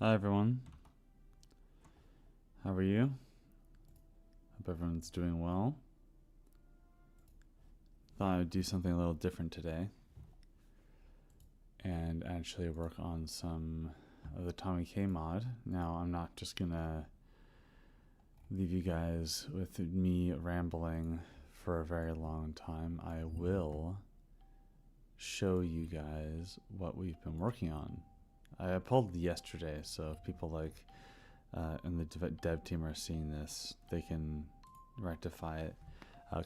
Hi everyone. How are you? Hope everyone's doing well. Thought I would do something a little different today and actually work on some of the Tommy K mod. Now, I'm not just gonna leave you guys with me rambling for a very long time. I will show you guys what we've been working on. I pulled yesterday, so if people like in the dev team are seeing this, they can rectify it.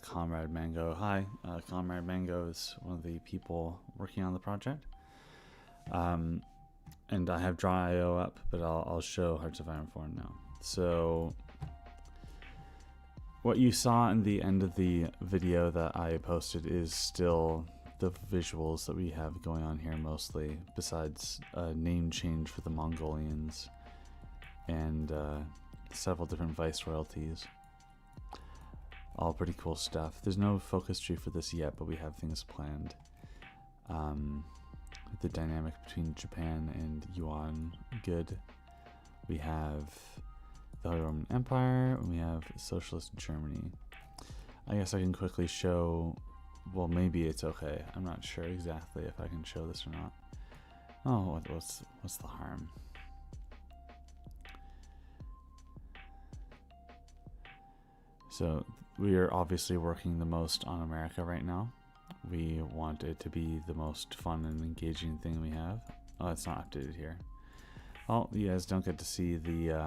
Comrade Mango, hi. Comrade Mango is one of the people working on the project. And I have Draw.io up, but I'll show Hearts of Iron 4 now. So what you saw in the end of the video that I posted is still the visuals that we have going on here mostly, besides a name change for the Mongolians and several different vice royalties. All pretty cool stuff. There's no focus tree for this yet, but we have things planned. The dynamic between Japan and Yuan, good. We have the Holy Roman Empire, and we have Socialist Germany. I guess I can quickly show, well, maybe it's okay. I'm not sure exactly if I can show this or not. Oh, what's the harm? So we are obviously working the most on America right now. We want it to be the most fun and engaging thing we have. Oh, it's not updated here. Well, you guys don't get to see the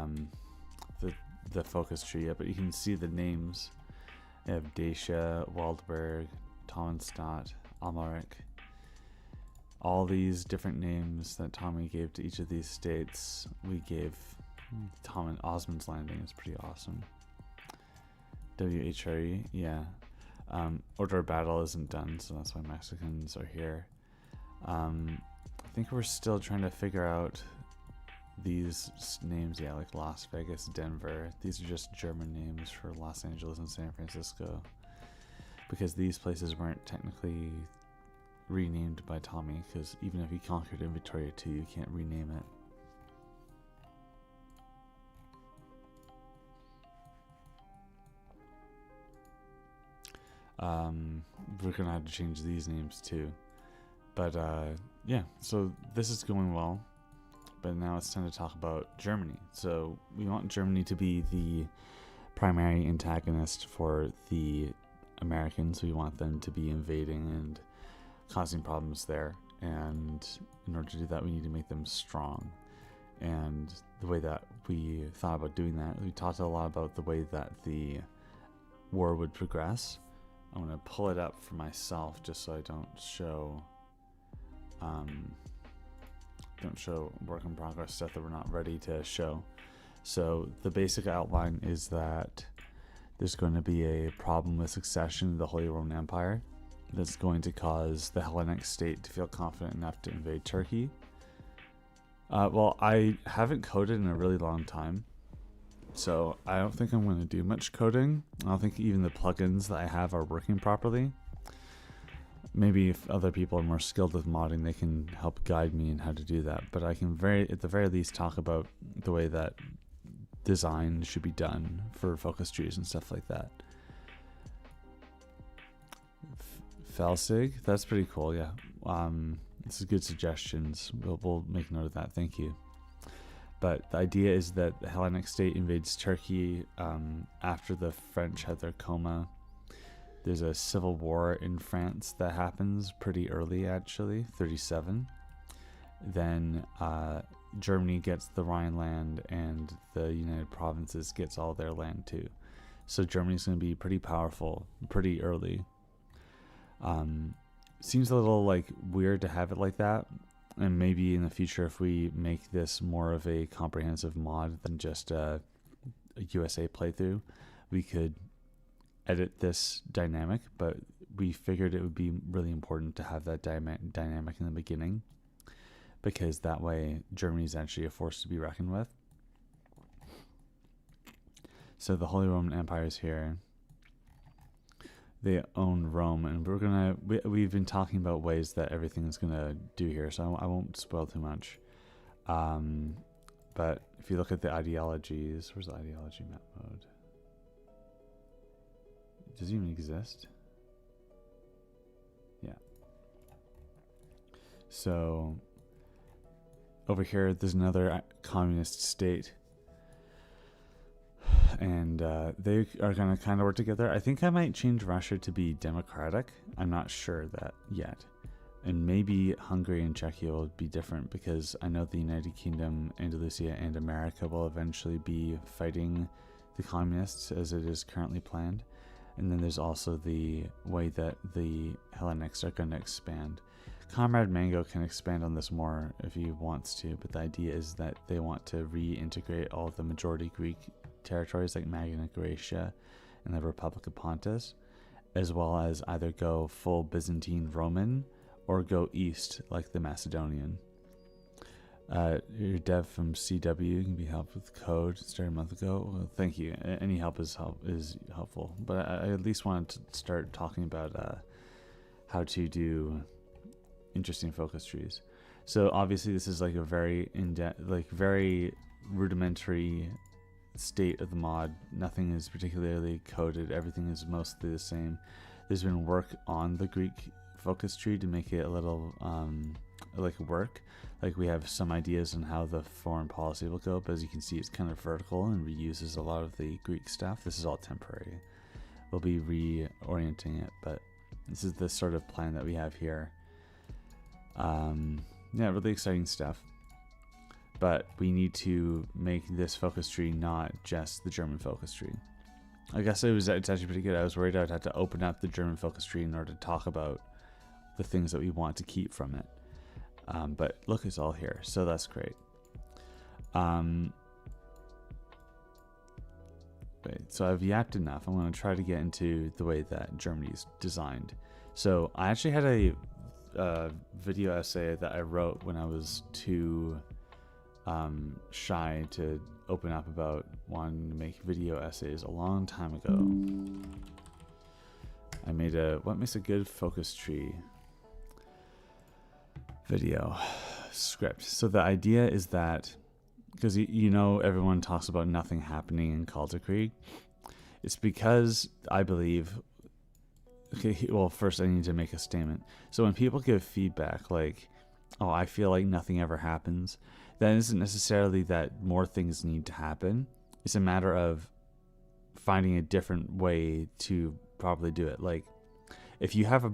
focus tree yet, but you can see the names. You have Dacia, Waldberg, Tauenstadt, Amalric. All these different names that Tommy gave to each of these states, we gave Tom and Osmond's Landing. Is pretty awesome. WHRE, yeah. Order of Battle isn't done, so that's why Mexicans are here. I think we're still trying to figure out these names, yeah, like Las Vegas, Denver. These are just German names for Los Angeles and San Francisco, because these places weren't technically renamed by Tommy, because even if you conquered Inventory 2, you can't rename it. We're gonna have to change these names too, but yeah, so this is going well, but now it's time to talk about Germany. So we want Germany to be the primary antagonist for the Americans. We want them to be invading and causing problems there, and in order to do that, we need to make them strong. And the way that we thought about doing that, we talked a lot about the way that the war would progress. I'm going to pull it up for myself just so I don't show work in progress stuff that we're not ready to show. So the basic outline is that there's going to be a problem with succession of the Holy Roman Empire that's going to cause the Hellenic state to feel confident enough to invade Turkey. Well, I haven't coded in a really long time, so I don't think I'm going to do much coding. I don't think even the plugins that I have are working properly. Maybe if other people are more skilled with modding, they can help guide me in how to do that. But I can at the very least talk about the way that design should be done for focus trees and stuff like that. Felsig, that's pretty cool, yeah. This is good suggestions. We'll make note of that. Thank you. But the idea is that the Hellenic state invades Turkey after the French had their coma. There's a civil war in France that happens pretty early, actually, 37. Then Germany gets the Rhineland, and the United Provinces gets all their land too. So Germany's going to be pretty powerful pretty early. Seems a little like weird to have it like that. And maybe in the future, if we make this more of a comprehensive mod than just a USA playthrough, we could edit this dynamic. But we figured it would be really important to have that dynamic in the beginning, because that way Germany is actually a force to be reckoned with. So the Holy Roman Empire is here. They own Rome, and we've been talking about ways that everything's gonna do here, so I won't spoil too much. But if you look at the ideologies, where's the ideology map mode? Does it even exist? Yeah. So over here, there's another communist state. And they are going to kind of work together. I think I might change Russia to be democratic. I'm not sure that yet. And maybe Hungary and Czechia will be different, because I know the United Kingdom, Andalusia, and America will eventually be fighting the communists as it is currently planned. And then there's also the way that the Hellenics are going to expand. Comrade Mango can expand on this more if he wants to, but the idea is that they want to reintegrate all of the majority Greek territories like Magna Graecia and the Republic of Pontus, as well as either go full Byzantine Roman or go east like the Macedonian. Your dev from CW can be helped with code started a month ago. Well, thank you. Any help is helpful. But I at least wanted to start talking about how to do interesting focus trees. So obviously this is like a very very rudimentary state of the mod. Nothing is particularly coded. Everything is mostly the same. There's been work on the Greek focus tree to make it a little work. Like we have some ideas on how the foreign policy will go, but as you can see, it's kind of vertical and reuses a lot of the Greek stuff. This is all temporary. We'll be reorienting it, but this is the sort of plan that we have here. Yeah, really exciting stuff. But we need to make this focus tree not just the German focus tree. I guess it's actually pretty good. I was worried I'd have to open up the German focus tree in order to talk about the things that we want to keep from it. But look, it's all here, so that's great. Wait, so I've yapped enough. I'm going to try to get into the way that Germany's designed. So I actually had a video essay that I wrote when I was too shy to open up about wanting to make video essays a long time ago. I made what makes a good focus tree video script. So the idea is that, because you know everyone talks about nothing happening in Krieg, it's because I believe, okay, well, first I need to make a statement. So when people give feedback like, oh, I feel like nothing ever happens, that isn't necessarily that more things need to happen. It's a matter of finding a different way to probably do it. Like, if you have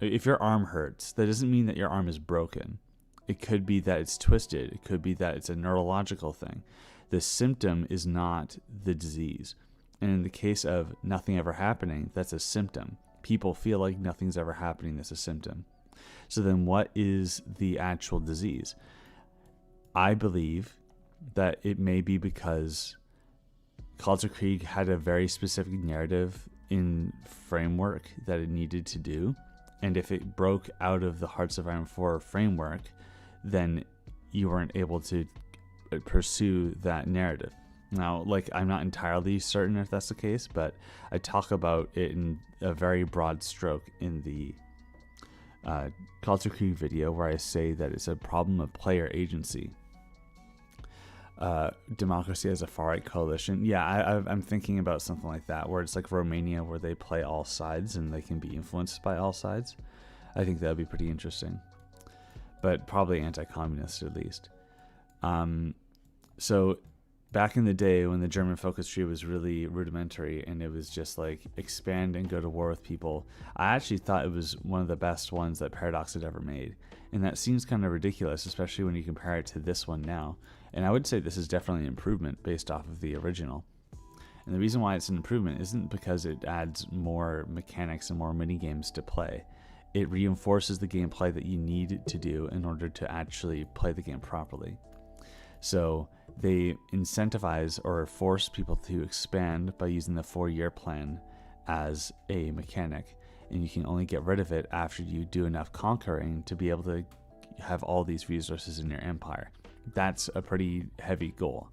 if your arm hurts, that doesn't mean that your arm is broken. It could be that it's twisted. It could be that it's a neurological thing. The symptom is not the disease. And in the case of nothing ever happening, that's a symptom. People feel like nothing's ever happening, that's a symptom. So then what is the actual disease? I believe that it may be because Krieg had a very specific narrative in framework that it needed to do. And if it broke out of the Hearts of Iron 4 framework, then you weren't able to pursue that narrative. Now, like, I'm not entirely certain if that's the case, but I talk about it in a very broad stroke in the Krieg video, where I say that it's a problem of player agency. Democracy as a far-right coalition. Yeah, I'm thinking about something like that, where it's like Romania, where they play all sides and they can be influenced by all sides. I think that would be pretty interesting. But probably anti-communist, at least. So back in the day when the German focus tree was really rudimentary and it was just like expand and go to war with people, I actually thought it was one of the best ones that Paradox had ever made. And that seems kind of ridiculous, especially when you compare it to this one now. And I would say this is definitely an improvement based off of the original. And the reason why it's an improvement isn't because it adds more mechanics and more mini games to play. It reinforces the gameplay that you need to do in order to actually play the game properly. So they incentivize or force people to expand by using the 4-year plan as a mechanic. And you can only get rid of it after you do enough conquering to be able to have all these resources in your empire. That's a pretty heavy goal.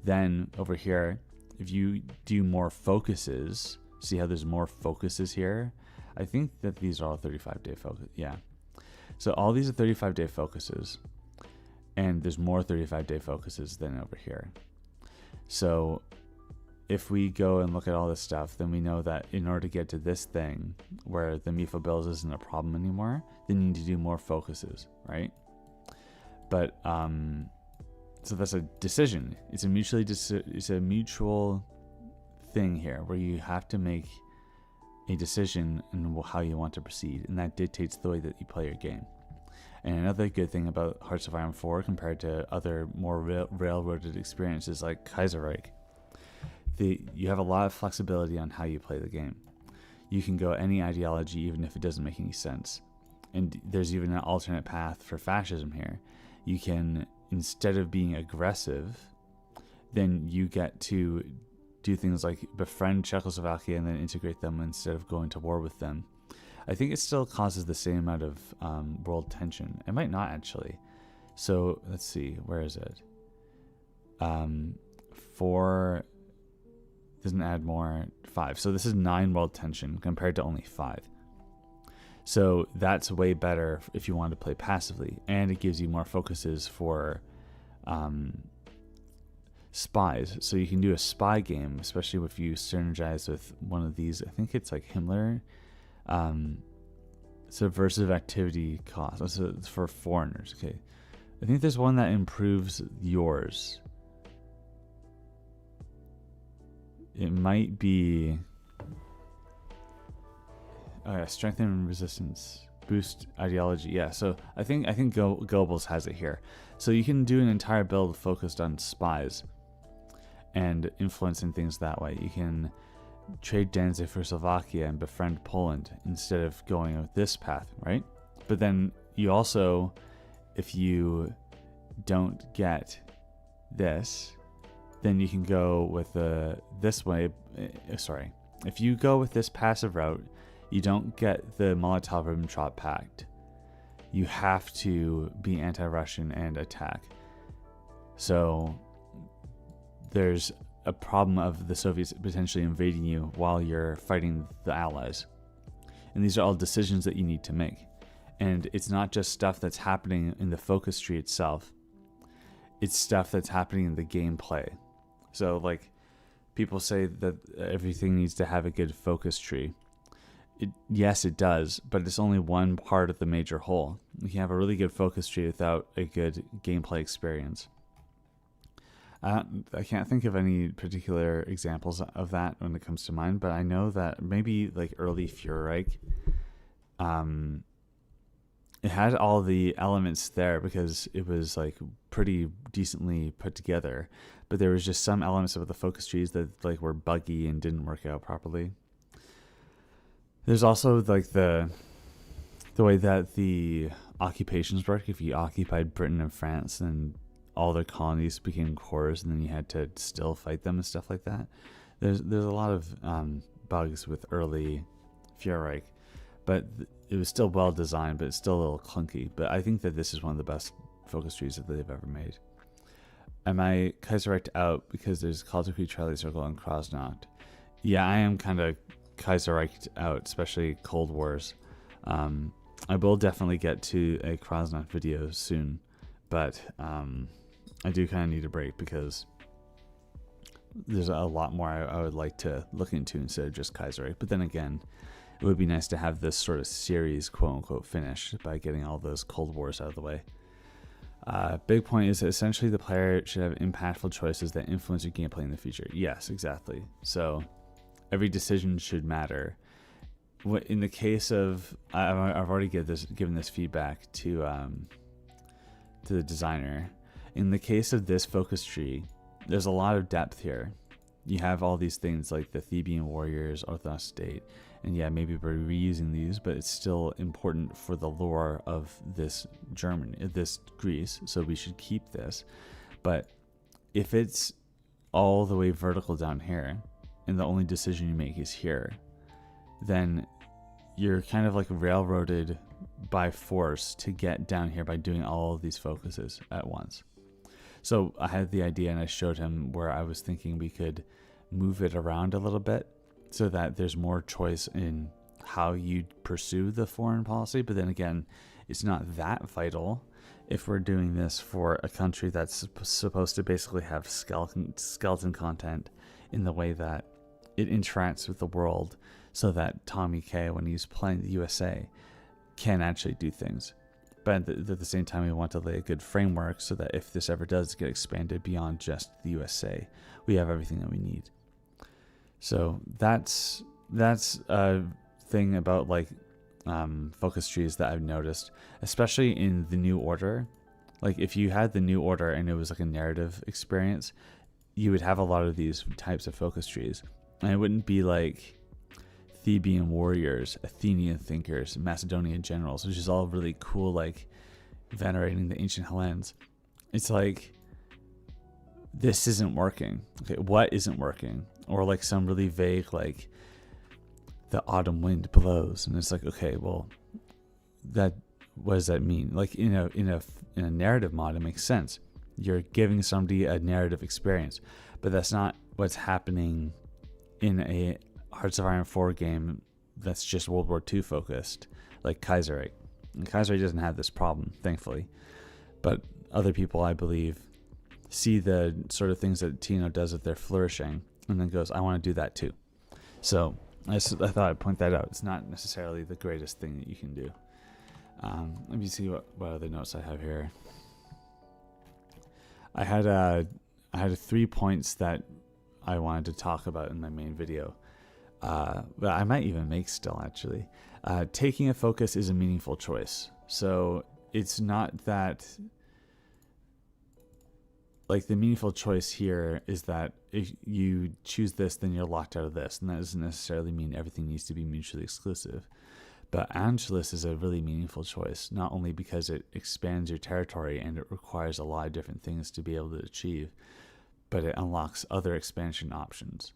Then over here, if you do more focuses, see how there's more focuses here? I think that these are all 35-day focus. Yeah. So all these are 35-day focuses. and there's more 35-day focuses than over here. So if we go and look at all this stuff, then we know that in order to get to this thing where the Mifo bills isn't a problem anymore, then you need to do more focuses, right? But so that's a decision. It's a mutual thing here where you have to make a decision in how you want to proceed, and that dictates the way that you play your game. And another good thing about Hearts of Iron 4 compared to other more railroaded experiences like Kaiserreich, you have a lot of flexibility on how you play the game. You can go any ideology even if it doesn't make any sense. And there's even an alternate path for fascism here. You can, instead of being aggressive, then you get to do things like befriend Czechoslovakia and then integrate them instead of going to war with them. I think it still causes the same amount of world tension. It might not, actually. So let's see, where is it? 4 doesn't add more, 5. So this is 9 world tension compared to only 5. So that's way better if you want to play passively, and it gives you more focuses for spies. So you can do a spy game, especially if you synergize with one of these. I think it's like Himmler. Subversive activity cost. So it's for foreigners. Okay, I think there's one that improves yours. It might be strengthen resistance, boost ideology. Yeah, so I think Goebbels has it here. So you can do an entire build focused on spies and influencing things that way. You can trade Danzig for Slovakia and befriend Poland instead of going with this path, right? But then you also, if you don't get this, then you can go with this way. Sorry, if you go with this passive route, you don't get the Molotov-Ribbentrop Pact. You have to be anti-Russian and attack. So there's a problem of the Soviets potentially invading you while you're fighting the Allies. And these are all decisions that you need to make. And it's not just stuff that's happening in the focus tree itself. It's stuff that's happening in the gameplay. So like people say that everything needs to have a good focus tree. Yes, it does, but it's only one part of the major whole. You can have a really good focus tree without a good gameplay experience. I can't think of any particular examples of that when it comes to mind, but I know that maybe like early Fuhrrerreich, it had all the elements there because it was like pretty decently put together, but there was just some elements of the focus trees that like were buggy and didn't work out properly. There's also like the way that the occupations work. If you occupied Britain and France, then all their colonies became cores, and then you had to still fight them and stuff like that. There's a lot of bugs with early Fuhrrerreich, but it was still well designed, but it's still a little clunky. But I think that this is one of the best focus trees that they've ever made. Am I Kaiserreich out because there's Call to Creed Charlie Circle and Krasnacht? Yeah, I am kind of Kaiserreich out, especially Cold Wars. I will definitely get to a Krasnacht video soon, but I do kind of need a break because there's a lot more I would like to look into instead of just Kaiserreich. But then again, it would be nice to have this sort of series, quote unquote, finished by getting all those Cold Wars out of the way. Big point is that essentially the player should have impactful choices that influence your gameplay in the future. Yes, exactly. So every decision should matter. In the case of, I've already given this feedback to the designer. In the case of this focus tree, there's a lot of depth here. You have all these things like the Theban warriors, Orthodox state, and yeah, maybe we're reusing these, but it's still important for the lore of this Greece, so we should keep this. But if it's all the way vertical down here, and the only decision you make is here, then you're kind of like railroaded by force to get down here by doing all of these focuses at once. So I had the idea and I showed him where I was thinking we could move it around a little bit so that there's more choice in how you pursue the foreign policy. But then again, it's not that vital if we're doing this for a country that's supposed to basically have skeleton content in the way that it interacts with the world, so that Tommy K, when he's playing the USA, can actually do things. But at the same time, we want to lay a good framework so that if this ever does get expanded beyond just the USA, we have everything that we need. So that's a thing about like focus trees that I've noticed, especially in the New Order. Like if you had the New Order and it was like a narrative experience, you would have a lot of these types of focus trees. And it wouldn't be like Theban warriors, Athenian thinkers, Macedonian generals, which is all really cool, like venerating the ancient Hellenes. It's like, this isn't working. Okay, what isn't working? Or like some really vague, like the autumn wind blows, and it's like, okay, well, what does that mean? Like in a narrative mod, it makes sense. You're giving somebody a narrative experience, but that's not what's happening in a Hearts of Iron 4 game that's just World War II focused, like Kaiserreich. And Kaiserreich doesn't have this problem, thankfully. But other people, I believe, see the sort of things that Tino does with their flourishing, and then goes, I want to do that too. So I thought I'd point that out. It's not necessarily the greatest thing that you can do. Let me see what other notes I have here. I had 3 points that I wanted to talk about in my main video. But I might even make still, actually. Taking a focus is a meaningful choice. So it's not that, like, the meaningful choice here is that if you choose this, then you're locked out of this. And that doesn't necessarily mean everything needs to be mutually exclusive. But Angelus is a really meaningful choice, not only because it expands your territory and it requires a lot of different things to be able to achieve, but it unlocks other expansion options.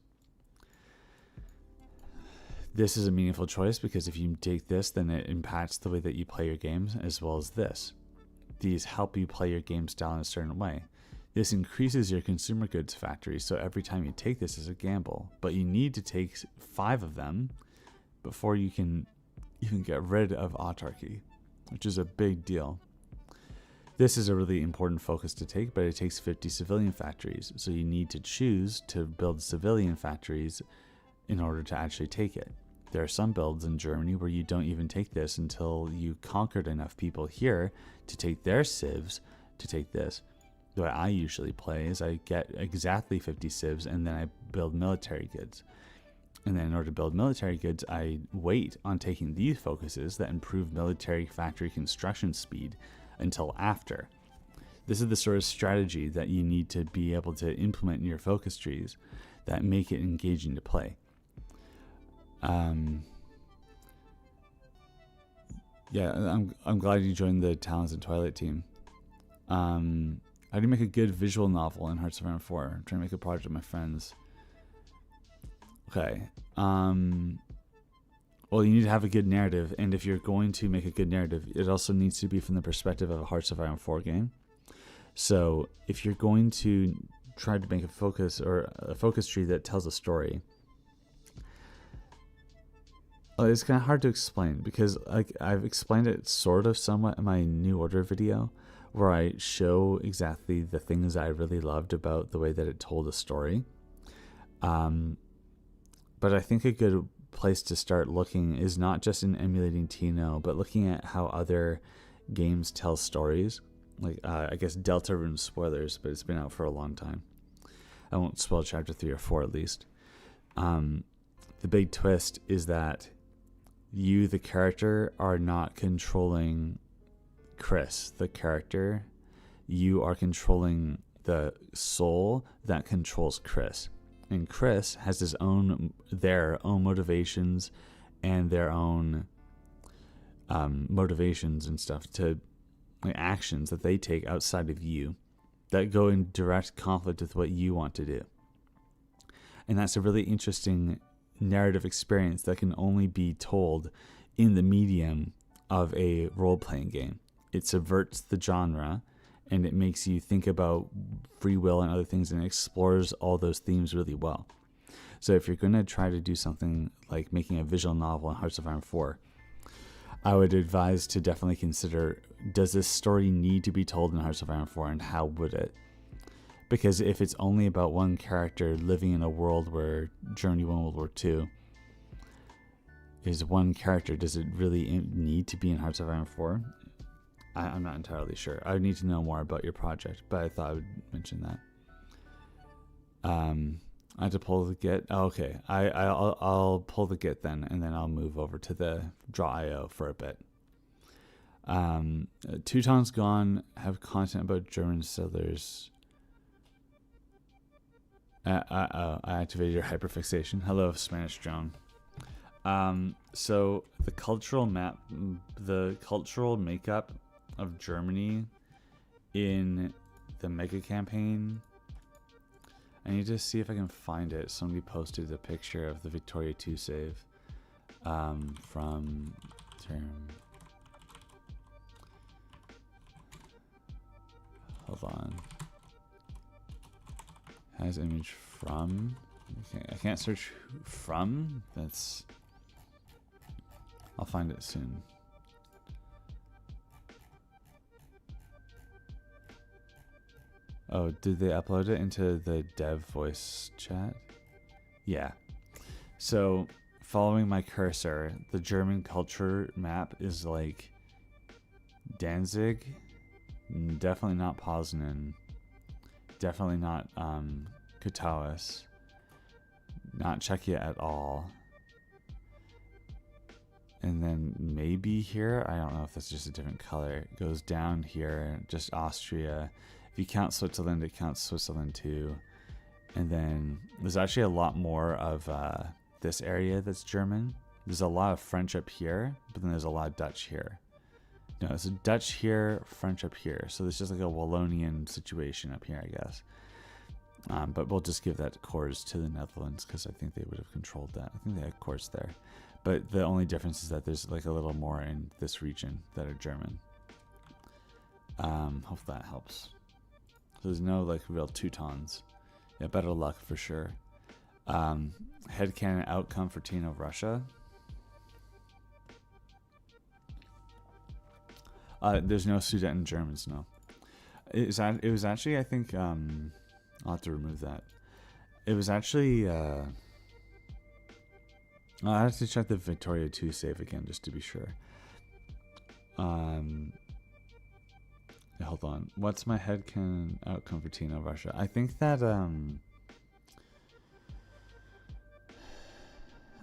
This is a meaningful choice because if you take this, then it impacts the way that you play your games, as well as this. These help you play your game style in a certain way. This increases your consumer goods factory, so every time you take this is a gamble. But you need to take 5 of them before you can even get rid of autarky, which is a big deal. This is a really important focus to take, but it takes 50 civilian factories, so you need to choose to build civilian factories in order to actually take it. There are some builds in Germany where you don't even take this until you conquered enough people here to take their civs to take this. The way I usually play is I get exactly 50 civs and then I build military goods. And then in order to build military goods, I wait on taking these focuses that improve military factory construction speed until after. This is the sort of strategy that you need to be able to implement in your focus trees that make it engaging to play. I'm glad you joined the Talons and Twilight team. How do you make a good visual novel in Hearts of Iron 4? I'm trying to make a project with my friends. Okay. Well, you need to have a good narrative, and if you're going to make a good narrative, it also needs to be from the perspective of a Hearts of Iron 4 game. So if you're going to try to make a focus or a focus tree that tells a story, it's kind of hard to explain because I've explained it sort of somewhat in my New Order video, where I show exactly the things I really loved about the way that it told a story. But I think a good place to start looking is not just in emulating Tino, but looking at how other games tell stories. Like, I guess Deltarune spoilers, but it's been out for a long time. I won't spoil chapter 3 or 4 at least. The big twist is that you, the character, are not controlling Chris, the character. You are controlling the soul that controls Chris. And Chris has their own motivations and their own motivations and stuff, to like, actions that they take outside of you that go in direct conflict with what you want to do. And that's a really interesting narrative experience that can only be told in the medium of a role-playing game. It subverts the genre, and it makes you think about free will and other things, and it explores all those themes really well. So if you're going to try to do something like making a visual novel in Hearts of Iron 4, I would advise to definitely consider, does this story need to be told in Hearts of Iron 4, and how would it? Because if it's only about one character living in a world where Germany won World War II, is one character, does it really need to be in Hearts of Iron 4? I'm not entirely sure. I would need to know more about your project, but I thought I would mention that. I have to pull the Git. Oh, okay, I'll pull the Git then, and then I'll move over to the draw.io for a bit. Teuton's Gone have content about German settlers. I activated your hyperfixation. Hello, Spanish Joan. So the cultural makeup of Germany in the Mega campaign, I need to see if I can find it. Somebody posted a picture of the Victoria 2 save from term. Hold on. Has image from. Okay, I can't search from. That's. I'll find it soon. Oh, did they upload it into the dev voice chat? Yeah. So, following my cursor, the German culture map is like Danzig, definitely not Poznan, definitely not Katowice, not Czechia at all. And then maybe here, I don't know if that's just a different color. It goes down here, just Austria. If you count Switzerland, it counts Switzerland too. And then there's actually a lot more of this area that's German. There's a lot of French up here, but then there's a lot of Dutch here. No, it's a Dutch here, French up here. So there's just like a Wallonian situation up here, I guess. But we'll just give that cores to the Netherlands because I think they would have controlled that. I think they had cores there. But the only difference is that there's like a little more in this region that are German. Hope that helps. So there's no like real Teutons. Yeah, better luck for sure. Headcanon outcome for Tino Russia. There's no Sudeten Germans, no. It was actually, I think, I'll have to remove that. It was actually, I have to check the Victoria 2 save again, just to be sure. Hold on. What's my headcanon outcome for Tino Russia? I think that,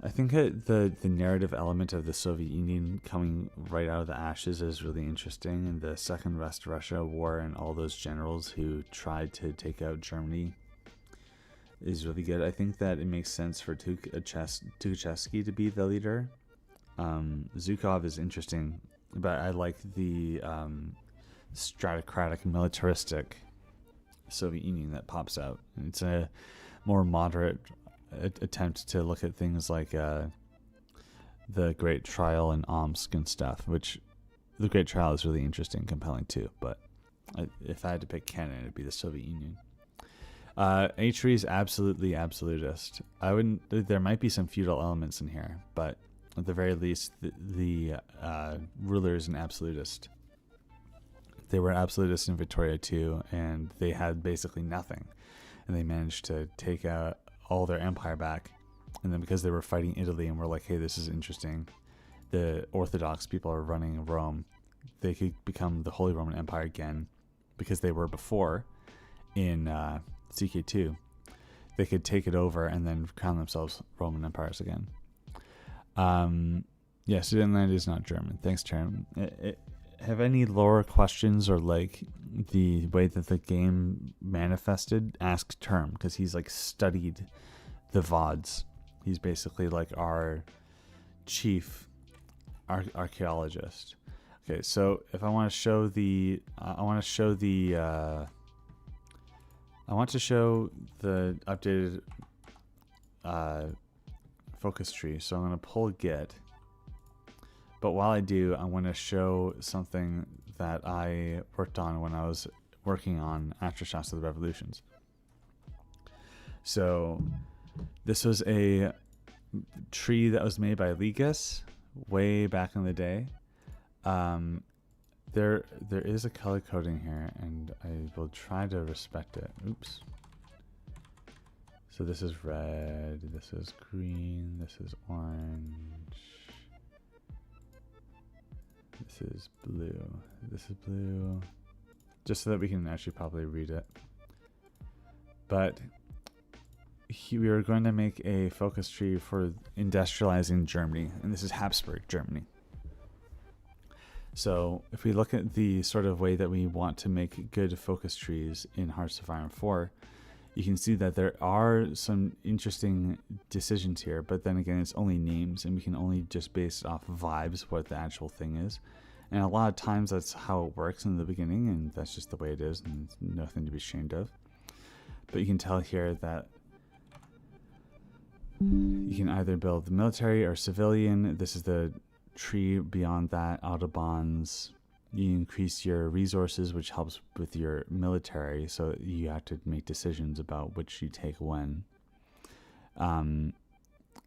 I think the narrative element of the Soviet Union coming right out of the ashes is really interesting, and the Second West Russia War and all those generals who tried to take out Germany is really good. I think that it makes sense for Tukhachevsky to be the leader. Zhukov is interesting, but I like the stratocratic, militaristic Soviet Union that pops out. It's a more moderate attempt to look at things like the Great Trial in Omsk and stuff, which the Great Trial is really interesting and compelling too, but if I had to pick canon, it'd be the Soviet Union. H3 is absolutely absolutist. There might be some feudal elements in here, but at the very least, the ruler is an absolutist. They were absolutists in Victoria too, and they had basically nothing, and they managed to take out all their empire back. And then because they were fighting Italy and were like, hey, this is interesting, the Orthodox people are running Rome, they could become the Holy Roman Empire again, because they were before in CK2. They could take it over and then crown themselves Roman empires again. Yeah, Sudetenland is not German. Thanks, Term. Have any lore questions or like the way that the game manifested? Ask Term, because he's like studied the VODs. He's basically like our chief archaeologist. Okay, so if I want to show the, I want to show the updated focus tree. So I'm going to pull Git. But while I do, I want to show something that I worked on when I was working on Aftershocks of the Revolutions. So This was a tree that was made by Ligas way back in the day. There is a color coding here, and I will try to respect it. Oops. So this is red, this is green, this is orange, this is blue, this is blue, just so that we can actually probably read it. But we are going to make a focus tree for industrializing Germany, and this is Habsburg Germany. So if we look at the sort of way that we want to make good focus trees in Hearts of Iron 4, you can see that there are some interesting decisions here, but then again, it's only names, and we can only just base it off vibes what the actual thing is. And a lot of times that's how it works in the beginning, and that's just the way it is, and it's nothing to be ashamed of. But you can tell here that you can either build the military or civilian. This is the tree beyond that, Autobahns. You increase your resources, which helps with your military, so you have to make decisions about which you take when. And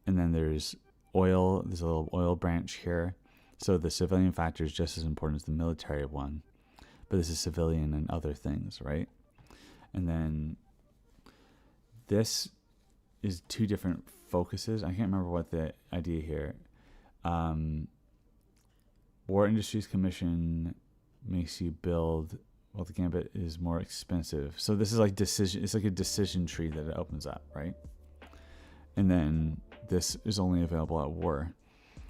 then there's oil. There's a little oil branch here. So the civilian factor is just as important as the military one. But this is civilian and other things, right? And then this is two different focuses. I can't remember what the idea here. War Industries Commission makes you build, well, the gambit is more expensive. So this is like decision, it's like a decision tree that it opens up, right? And then this is only available at war,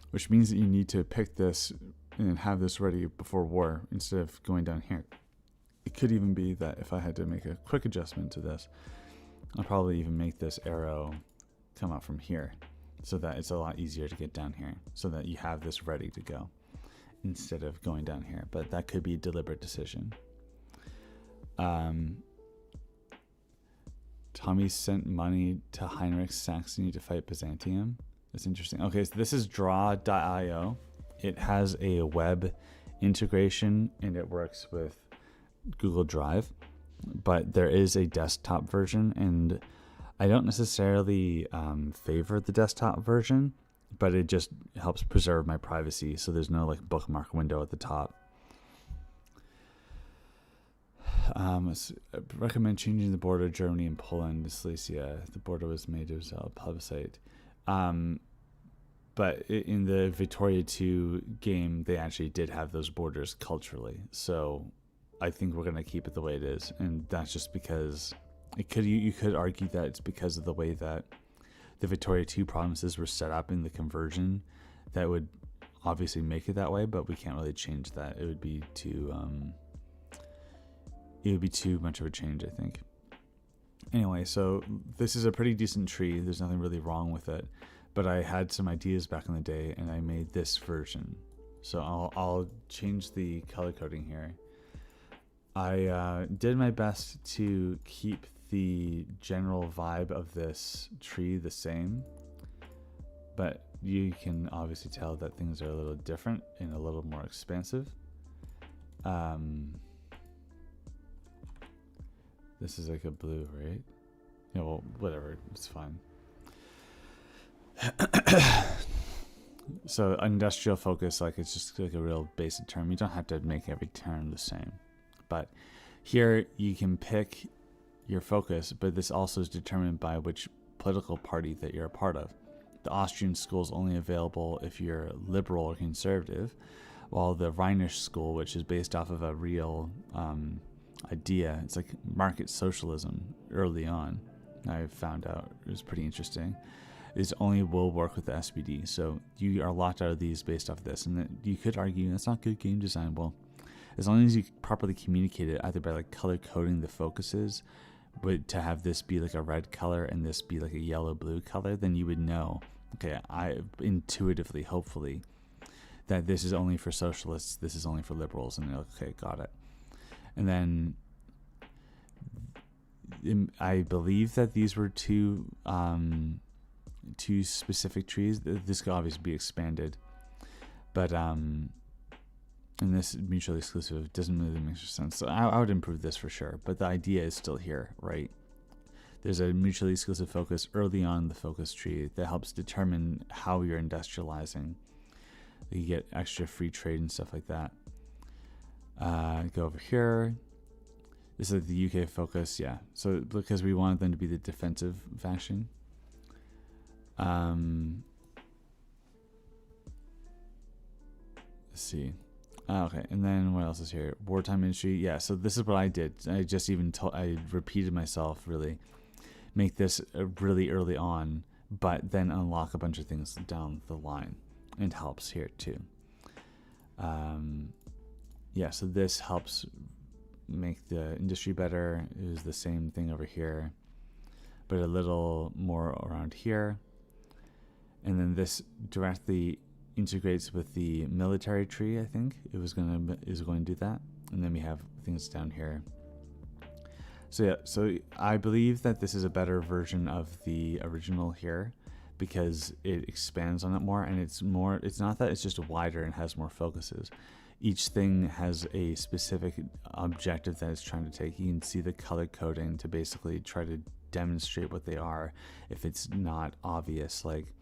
which means that you need to pick this and have this ready before war instead of going down here. It could even be that if I had to make a quick adjustment to this, I'll probably even make this arrow come out from here so that it's a lot easier to get down here, so that you have this ready to go instead of going down here. But that could be a deliberate decision. Tommy sent money to Heinrich Saxony to fight Byzantium. That's interesting. Okay, so this is draw.io. It has a web integration and it works with Google Drive, but there is a desktop version, and I don't necessarily favor the desktop version, but it just helps preserve my privacy, so there's no like bookmark window at the top. I recommend changing the border of Germany and Poland to Silesia. The border was made as a plebiscite. But in the Victoria 2 game, they actually did have those borders culturally. So I think we're going to keep it the way it is. And that's just because you could argue that it's because of the way that the Victoria 2 provinces were set up in the conversion that would obviously make it that way, but we can't really change that. It would be too much of a change, I think. Anyway, so this is a pretty decent tree. There's nothing really wrong with it, but I had some ideas back in the day and I made this version. So I'll change the color coding here. I did my best to keep the general vibe of this tree the same, but you can obviously tell that things are a little different and a little more expansive. This is like a blue, right? Yeah, well, whatever, it's fine. So industrial focus, like it's just like a real basic term. You don't have to make every term the same, but here you can pick your focus, but this also is determined by which political party that you're a part of. The Austrian school is only available if you're liberal or conservative, while the Rhenish school, which is based off of a real idea, it's like market socialism early on, I found out it was pretty interesting, is only will work with the SPD. So you are locked out of these based off of this, and you could argue that's not good game design. Well, as long as you properly communicate it, either by like color coding the focuses, but to have this be like a red color and this be like a yellow blue color, then you would know, okay, I intuitively, hopefully, that this is only for socialists, this is only for liberals, and you're like, okay, got it. And then I believe that these were two specific trees. This could obviously be expanded, but and this mutually exclusive doesn't really make sense. So I would improve this for sure, but the idea is still here, right? there's a mutually exclusive focus early on the focus tree that helps determine how you're industrializing. You get extra free trade and stuff like that. Go over here. This is the UK focus, yeah. So because we wanted them to be the defensive faction. Let's see. Okay, and then what else is here? Wartime industry. Yeah, so this is what I did. I just even I repeated myself, really. Make this really early on, but then unlock a bunch of things down the line. It helps here too. Yeah, so this helps make the industry better. It was the same thing over here, but a little more around here. And then this directly integrates with the military tree. I think it was going to do that. And then we have things down here. So yeah, so I believe that this is a better version of the original here, because it expands on it more, and it's not that it's just wider and has more focuses. Each thing has a specific objective that it's trying to take. You can see the color coding to basically try to demonstrate what they are if it's not obvious. Like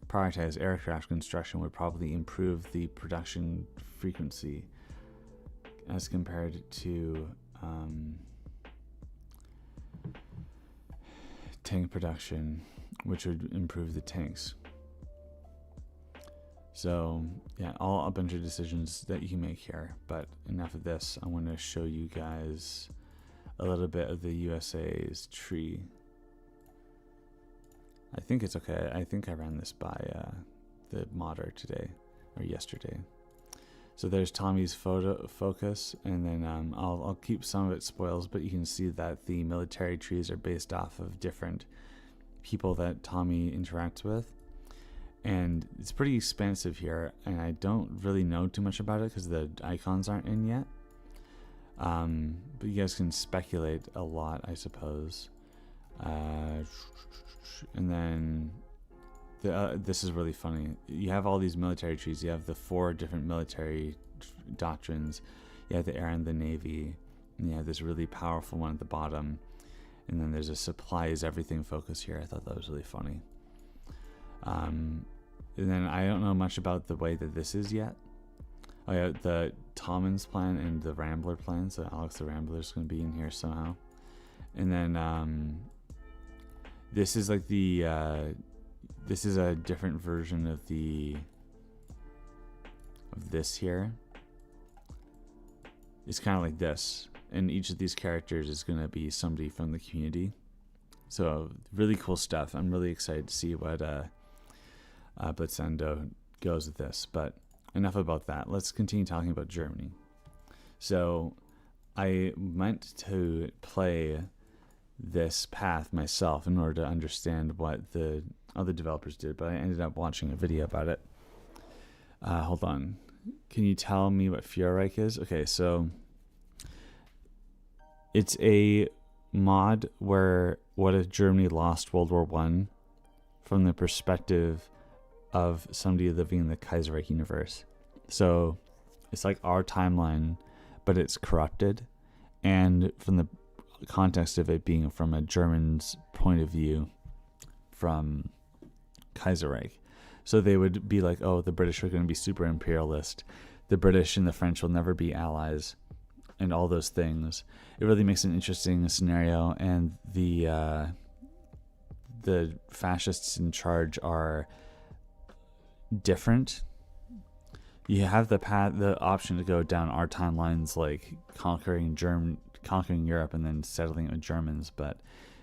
prioritized aircraft construction would probably improve the production frequency as compared to tank production, which would improve the tanks. So yeah, a bunch of decisions that you can make here, but enough of this. I want to show you guys a little bit of the USA's tree. I think it's okay. I think I ran this by the modder today or yesterday. So there's Tommy's focus, and then I'll keep some of it spoils, but you can see that the military trees are based off of different people that Tommy interacts with. And it's pretty expansive here, and I don't really know too much about it because the icons aren't in yet. But you guys can speculate a lot, I suppose. And then this is really funny. You have all these military trees. You have the 4 different military doctrines. You have the air and the navy. And you have this really powerful one at the bottom. And then there's a supplies everything focus here. I thought that was really funny. And then I don't know much about the way that this is yet. Oh yeah, the Tommen's plan and the Rambler plan. So Alex the Rambler is going to be in here somehow. And then this is like the this is a different version of this here. It's kind of like this, and each of these characters is going to be somebody from the community. So really cool stuff. I'm really excited to see what Blitzendo goes with this, but enough about that. Let's continue talking about Germany. So I meant to play this path myself in order to understand what the other developers did, but I ended up watching a video about it. Hold on. Can you tell me what Fuhrrerreich is? Okay, so it's a mod where what if Germany lost World War I from the perspective of somebody living in the Kaiserreich universe. So it's like our timeline, but it's corrupted, and from the context of it being from a German's point of view from Kaiserreich. So they would be like, oh, the British are going to be super imperialist. The British and the French will never be allies, and all those things. It really makes an interesting scenario, and the fascists in charge are different. You have the option to go down our timelines, like conquering Europe and then settling with Germans, but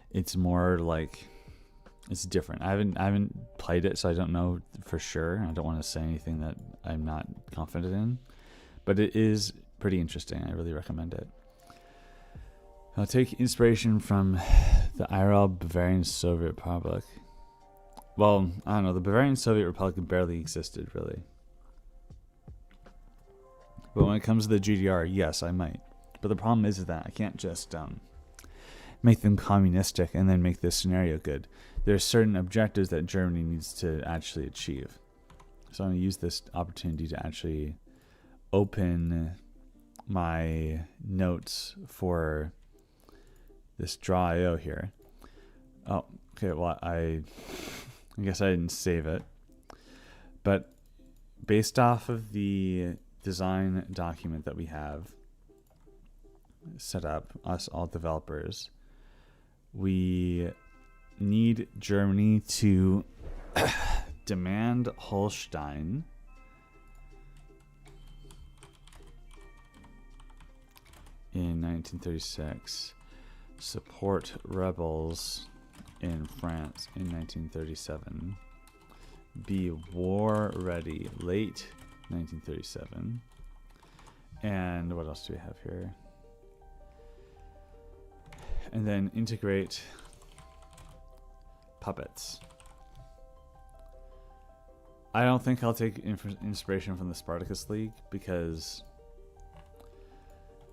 it's more like it's different. I haven't played it, so I don't know for sure. I don't want to say anything that I'm not confident in, but it is pretty interesting. I really recommend it. I'll take inspiration from the IRL Bavarian Soviet Republic. Well, I don't know. The Bavarian Soviet Republic barely existed, really. But when it comes to the GDR, yes, I might. But the problem is that I can't just make them communistic and then make this scenario good. There's certain objectives that Germany needs to actually achieve. So I'm going to use this opportunity to actually open my notes for this draw.io here. Oh, okay. Well, I guess I didn't save it. But based off of the design document that we have set up, us all developers, we need Germany to demand Holstein in 1936, support rebels in France in 1937, be war ready late 1937, and what else do we have here? And then integrate puppets. I don't think I'll take inspiration from the Spartacus League, because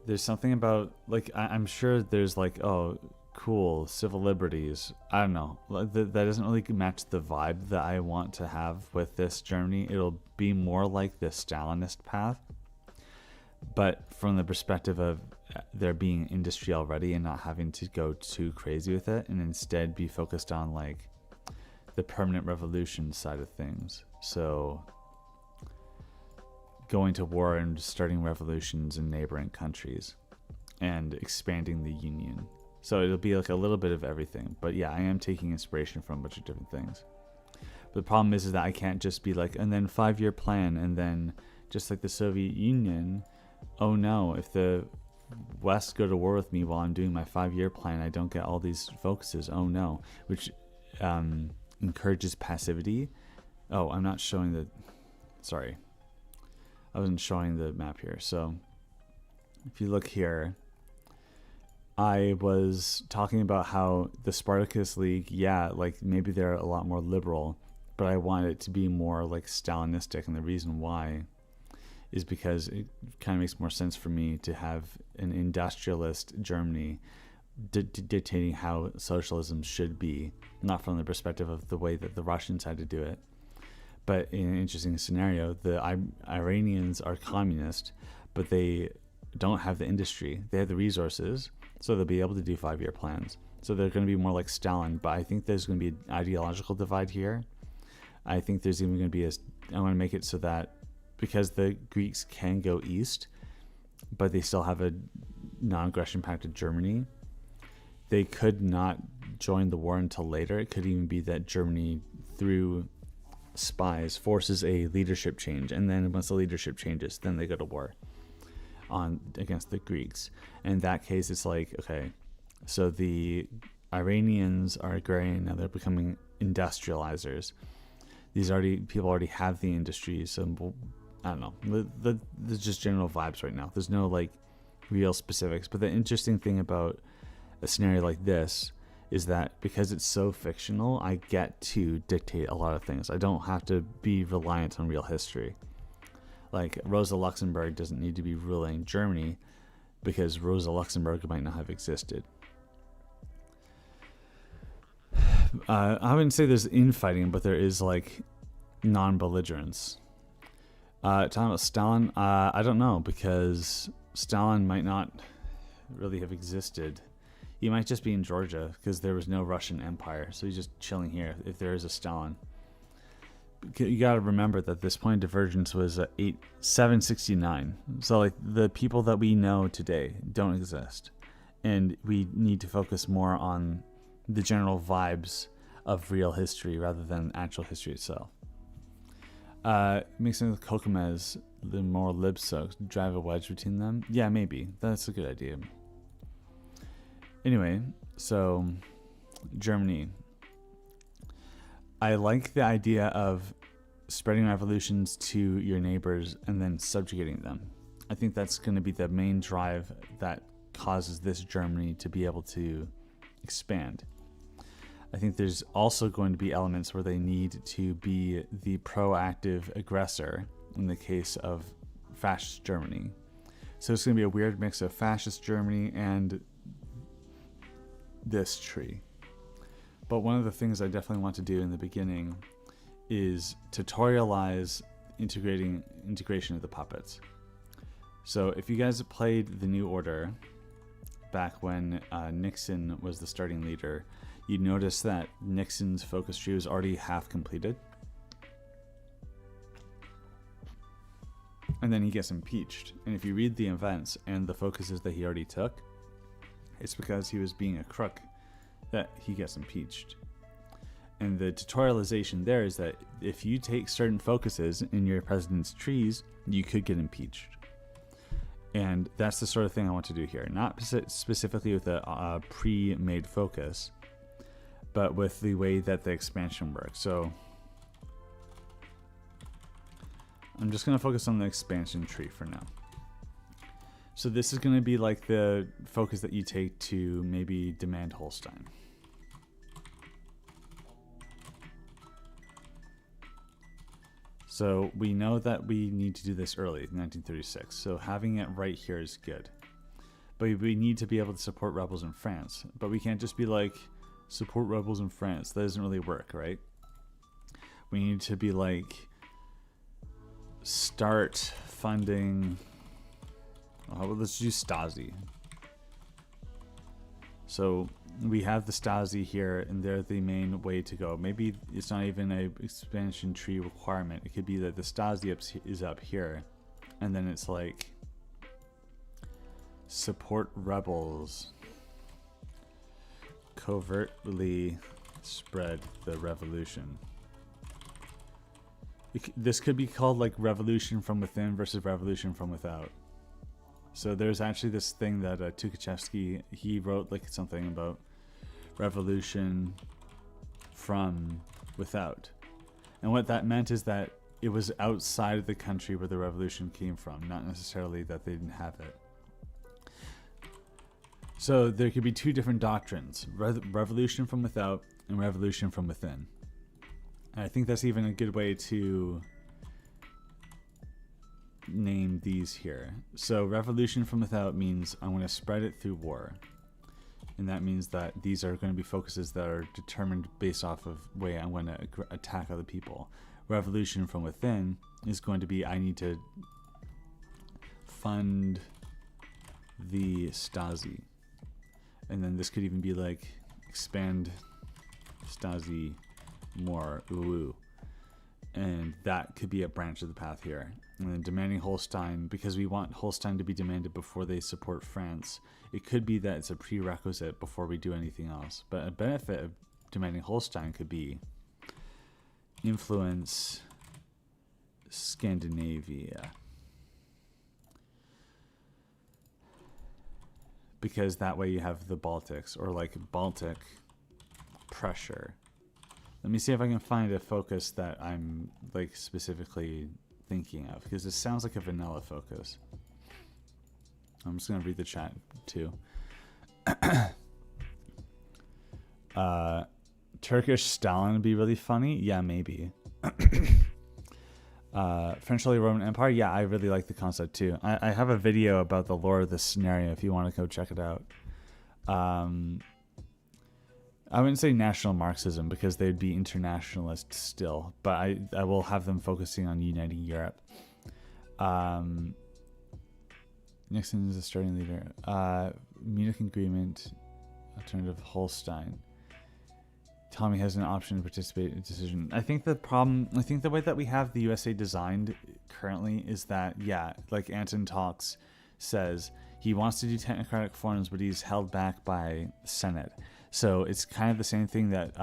there's something about, like, I'm sure there's like, oh, cool, civil liberties. I don't know. That doesn't really match the vibe that I want to have with this Germany. It'll be more like the Stalinist path, but from the perspective of there being industry already and not having to go too crazy with it, and instead be focused on like the permanent revolution side of things. So going to war and starting revolutions in neighboring countries and expanding the union. So it'll be like a little bit of everything. But yeah, I am taking inspiration from a bunch of different things. But the problem is that I can't just be like, and then 5-year plan, and then just like the Soviet Union, oh no, if the West go to war with me while I'm doing my 5-year plan, I don't get all these focuses, oh no, which encourages passivity. Oh, I'm not showing the, sorry, I wasn't showing the map here. So if you look here, I was talking about how the Spartacus League, yeah, like maybe they're a lot more liberal, but I want it to be more like Stalinistic. And the reason why is because it kind of makes more sense for me to have an industrialist Germany dictating how socialism should be, not from the perspective of the way that the Russians had to do it. But in an interesting scenario, the Iranians are communist, but they don't have the industry. They have the resources, so they'll be able to do 5-year plans. So they're going to be more like Stalin, but I think there's going to be an ideological divide here. I think there's even going to be I want to make it so that because the Greeks can go east, but they still have a non-aggression pact with Germany, they could not join the war until later. It could even be that Germany, through spies, forces a leadership change, and then once the leadership changes, then they go to war against the Greeks. And in that case, it's like, okay, so the Iranians are agrarian, now they're becoming industrializers. These people already have the industry, so I don't know. There's just general vibes right now. There's no like real specifics. But the interesting thing about a scenario like this is that because it's so fictional, I get to dictate a lot of things. I don't have to be reliant on real history. Like Rosa Luxemburg doesn't need to be ruling Germany because Rosa Luxemburg might not have existed. I wouldn't say there's infighting, but there is like non-belligerence. Talking about Stalin, I don't know, because Stalin might not really have existed. He might just be in Georgia because there was no Russian Empire, so he's just chilling here if there is a Stalin. You got to remember that this point of divergence was 769. So like the people that we know today don't exist, and we need to focus more on the general vibes of real history rather than actual history itself. Mixing with Kokomes, the more lib-soaked, drive a wedge between them. Yeah, maybe. That's a good idea. Anyway, so Germany. I like the idea of spreading revolutions to your neighbors and then subjugating them. I think that's going to be the main drive that causes this Germany to be able to expand. I think there's also going to be elements where they need to be the proactive aggressor in the case of fascist Germany. So it's going to be a weird mix of fascist Germany and this tree. But one of the things I definitely want to do in the beginning is tutorialize integration of the puppets. So if you guys have played the New Order, back when Nixon was the starting leader, you notice that Nixon's focus tree was already half completed. And then he gets impeached. And if you read the events and the focuses that he already took, it's because he was being a crook that he gets impeached. And the tutorialization there is that if you take certain focuses in your president's trees, you could get impeached. And that's the sort of thing I want to do here. Not specifically with a pre-made focus, but with the way that the expansion works. So I'm just going to focus on the expansion tree for now. So this is going to be like the focus that you take to maybe demand Holstein. So we know that we need to do this early, 1936. So having it right here is good. But we need to be able to support rebels in France. But we can't just be like, support rebels in France. That doesn't really work, right? We need to be like, start funding. Well, let's do Stasi. So we have the Stasi here, and they're the main way to go. Maybe it's not even an expansion tree requirement. It could be that the Stasi is up here, and then it's like support rebels, covertly spread the revolution. This could be called like revolution from within versus revolution from without. So there's actually this thing that Tukhachevsky, he wrote like something about revolution from without. And what that meant is that it was outside of the country where the revolution came from, not necessarily that they didn't have it. So there could be two different doctrines, revolution from without and revolution from within. And I think that's even a good way to name these here. So revolution from without means I'm going to spread it through war. And that means that these are going to be focuses that are determined based off of way I'm going to attack other people. Revolution from within is going to be I need to fund the Stasi. And then this could even be like expand Stasi more, ooh. And that could be a branch of the path here. And then demanding Holstein, because we want Holstein to be demanded before they support France. It could be that it's a prerequisite before we do anything else. But a benefit of demanding Holstein could be influence Scandinavia. Because that way you have the Baltics, or like Baltic pressure. Let me see if I can find a focus that I'm like specifically thinking of, because this sounds like a vanilla focus. I'm just gonna read the chat too. Turkish Stalin would be really funny. Yeah, maybe. French Holy Roman Empire. Yeah, I really like the concept too. I have a video about the lore of this scenario if you want to go check it out. I wouldn't say national Marxism because they'd be internationalist still, but I will have them focusing on uniting Europe. Nixon is the starting leader. Munich Agreement, alternative Holstein. Tommy has an option to participate in decision. I think the way that we have the USA designed currently is that, yeah, like Anton Talks says, he wants to do technocratic forms, but he's held back by the Senate. So it's kind of the same thing that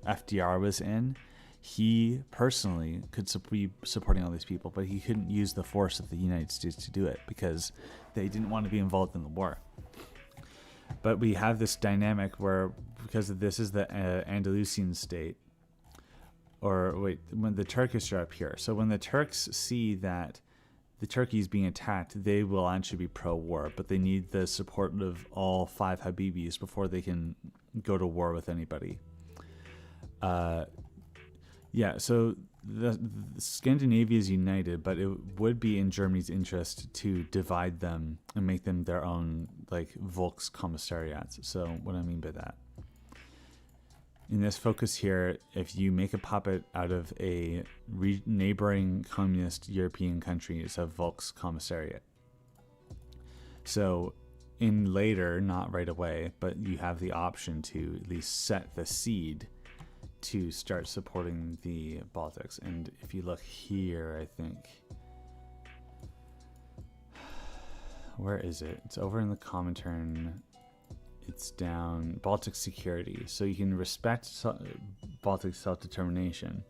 FDR was in. He personally could be supporting all these people, but he couldn't use the force of the United States to do it because they didn't want to be involved in the war. But we have this dynamic where, because this is the Andalusian state, or wait, when the Turkish are up here. So when the Turks see that the Turkey is being attacked, they will actually be pro-war, but they need the support of all 5 Habibis before they can go to war with anybody. Yeah, so the Scandinavia is united, but it would be in Germany's interest to divide them and make them their own, like, Volkskommissariats. So what do I mean by that? In this focus here, if you make a puppet out of a neighboring communist European country, it's a Volkskommissariat. So in later, not right away, but you have the option to at least set the seed to start supporting the Baltics. And if you look here, I think, where is it? It's over in the Comintern. It's down Baltic security. So you can respect Baltic self-determination,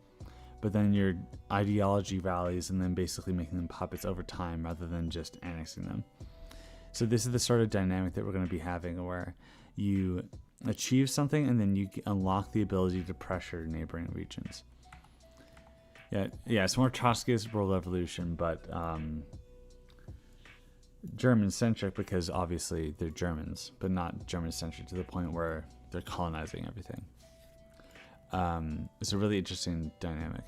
but then your ideology rallies and then basically making them puppets over time rather than just annexing them. So this is the sort of dynamic that we're going to be having, where you achieve something and then you unlock the ability to pressure neighboring regions. Yeah, it's more Trotskyist world revolution, but German-centric, because obviously they're Germans, but not German-centric to the point where they're colonizing everything. It's a really interesting dynamic.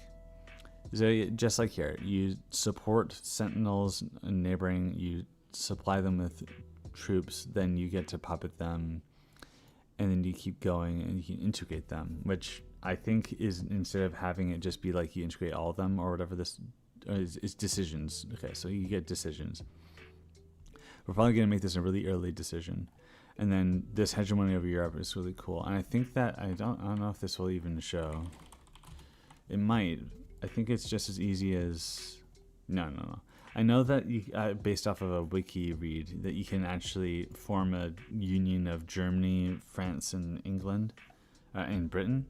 So just like here, you support sentinels and neighboring, you supply them with troops, then you get to puppet them, and then you keep going and you can integrate them, which I think is, instead of having it just be like you integrate all of them or whatever, this is decisions. Okay, so you get decisions. We're probably going to make this a really early decision. And then this hegemony over Europe is really cool. And I think that, I don't know if this will even show. It might. I think it's just as easy as, no. I know that you, based off of a wiki read, that you can actually form a union of Germany, France, and England, and Britain,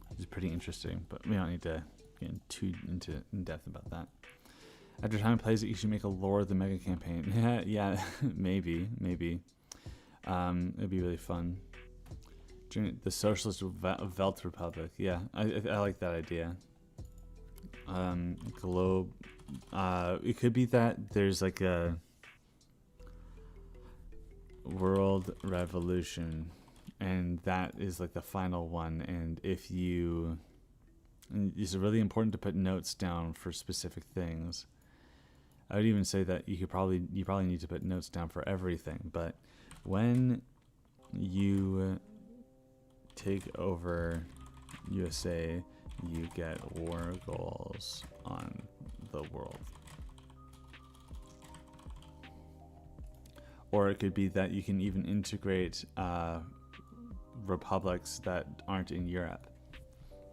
which is pretty interesting, but we don't need to get too in depth about that. After time plays it, you should make a Lore the Mega campaign. Yeah, maybe. It'd be really fun. The Socialist Welt Republic. Yeah, I like that idea. Globe. It could be that there's like a world revolution, and that is like the final one. And if you, it's really important to put notes down for specific things. I would even say that you probably need to put notes down for everything. But when you take over USA, you get war goals on the world. Or it could be that you can even integrate republics that aren't in Europe.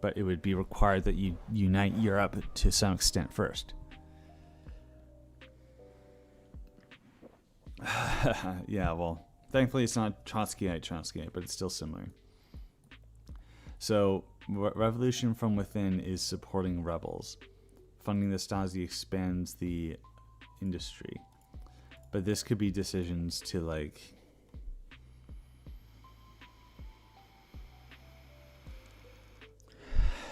But it would be required that you unite Europe to some extent first. Yeah, well, thankfully it's not Trotskyite, but it's still similar. So, revolution from within is supporting rebels. Funding the Stasi expands the industry. But this could be decisions to, like,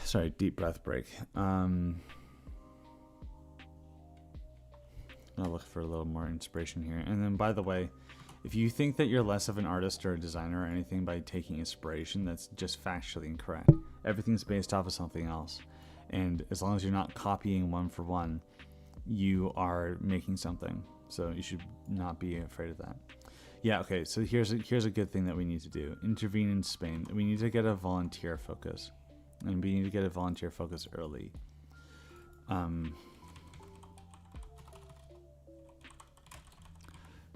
sorry, deep breath break. I'll look for a little more inspiration here. And then, by the way, if you think that you're less of an artist or a designer or anything by taking inspiration, that's just factually incorrect. Everything's based off of something else. And as long as you're not copying one for one, you are making something. So you should not be afraid of that. Yeah, okay, so here's a good thing that we need to do. Intervene in Spain. We need to get a volunteer focus. And we need to get a volunteer focus early.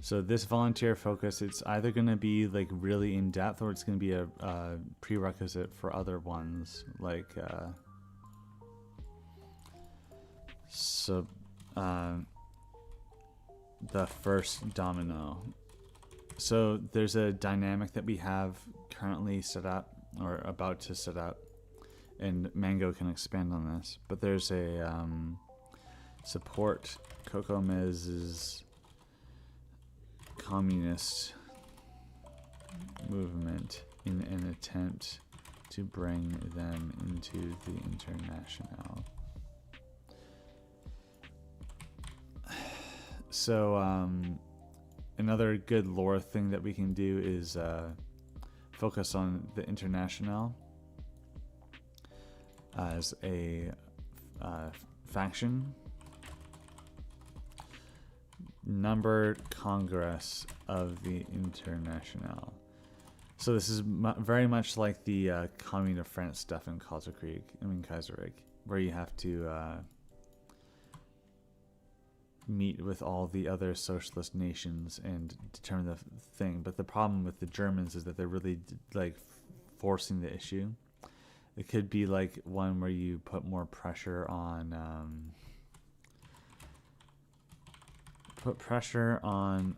So this volunteer focus, it's either going to be like really in depth, or it's going to be a prerequisite for other ones, like the first domino. So there's a dynamic that we have currently set up, or about to set up, and Mango can expand on this. But there's a support Kokomez's communist movement in an attempt to bring them into the International. So another good lore thing that we can do is focus on the International as a faction. Numbered Congress of the International. So this is very much like the Commune of France stuff in Kaiserreich, where you have to meet with all the other socialist nations and determine the thing. But the problem with the Germans is that they're really like forcing the issue. It could be like one where you put more pressure on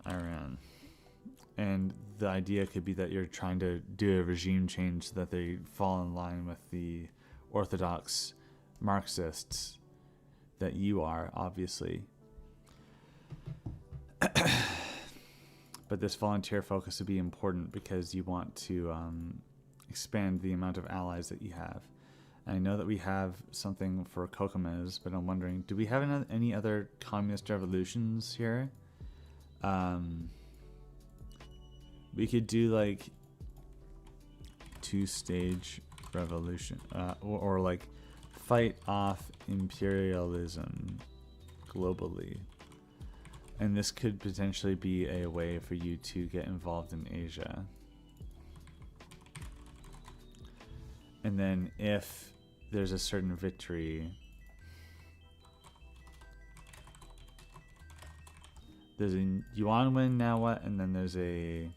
Iran, and the idea could be that you're trying to do a regime change so that they fall in line with the orthodox Marxists that you are, obviously. But this volunteer focus would be important because you want to expand the amount of allies that you have. And I know that we have something for Kokomes, but I'm wondering, do we have any other communist revolutions here? We could do like 2-stage revolution, or like fight off imperialism globally. And this could potentially be a way for you to get involved in Asia. And then if there's a certain victory, there's a Yuan win, now what? And then there's a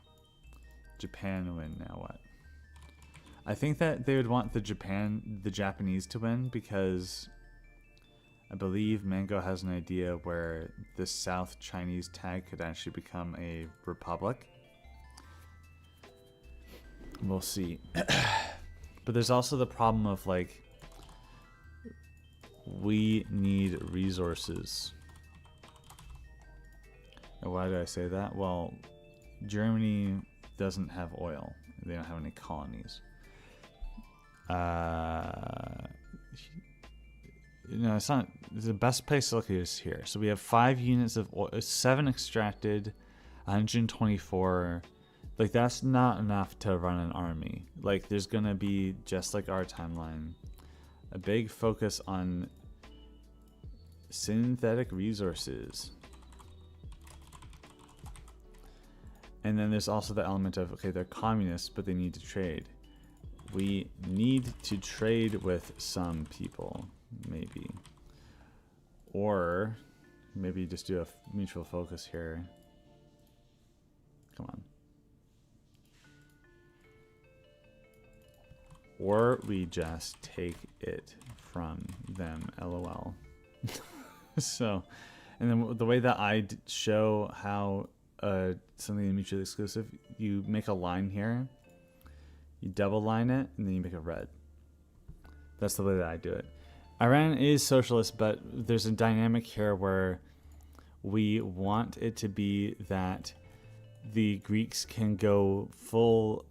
Japan win, now what? I think that they would want the Japanese to win because I believe Mango has an idea where the South Chinese tag could actually become a republic. We'll see. But there's also the problem of like, we need resources. And why did I say that? Well, Germany doesn't have oil. They don't have any colonies. No, it's not. The best place to look at is here. So we have 5 units of oil, 7 extracted, 124. Like, that's not enough to run an army. Like, there's gonna be, just like our timeline, a big focus on synthetic resources. And then there's also the element of, okay, they're communists, but they need to trade. We need to trade with some people. Maybe. Or maybe just do a mutual focus here. Come on. Or we just take it from them, lol. So, and then the way that I show how something is mutually exclusive, you make a line here, you double line it, and then you make it red. That's the way that I do it. Iran is socialist, but there's a dynamic here where we want it to be that the Greeks can go full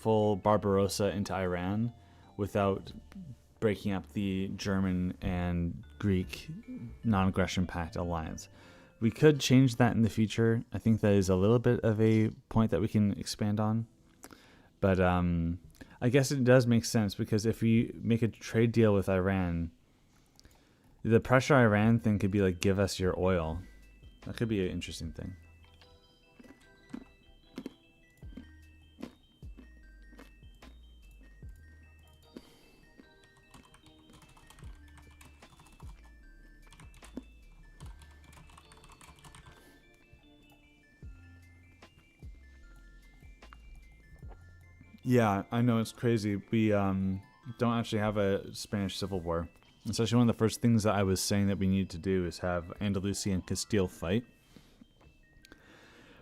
Barbarossa into Iran without breaking up the German and Greek non-aggression pact alliance. We could change that in the future. I think that is a little bit of a point that we can expand on. But I guess it does make sense, because if we make a trade deal with Iran, the pressure Iran thing could be like, give us your oil. That could be an interesting thing. Yeah, I know, it's crazy. We don't actually have a Spanish Civil War. It's actually one of the first things that I was saying that we need to do is have Andalusia and Castile fight.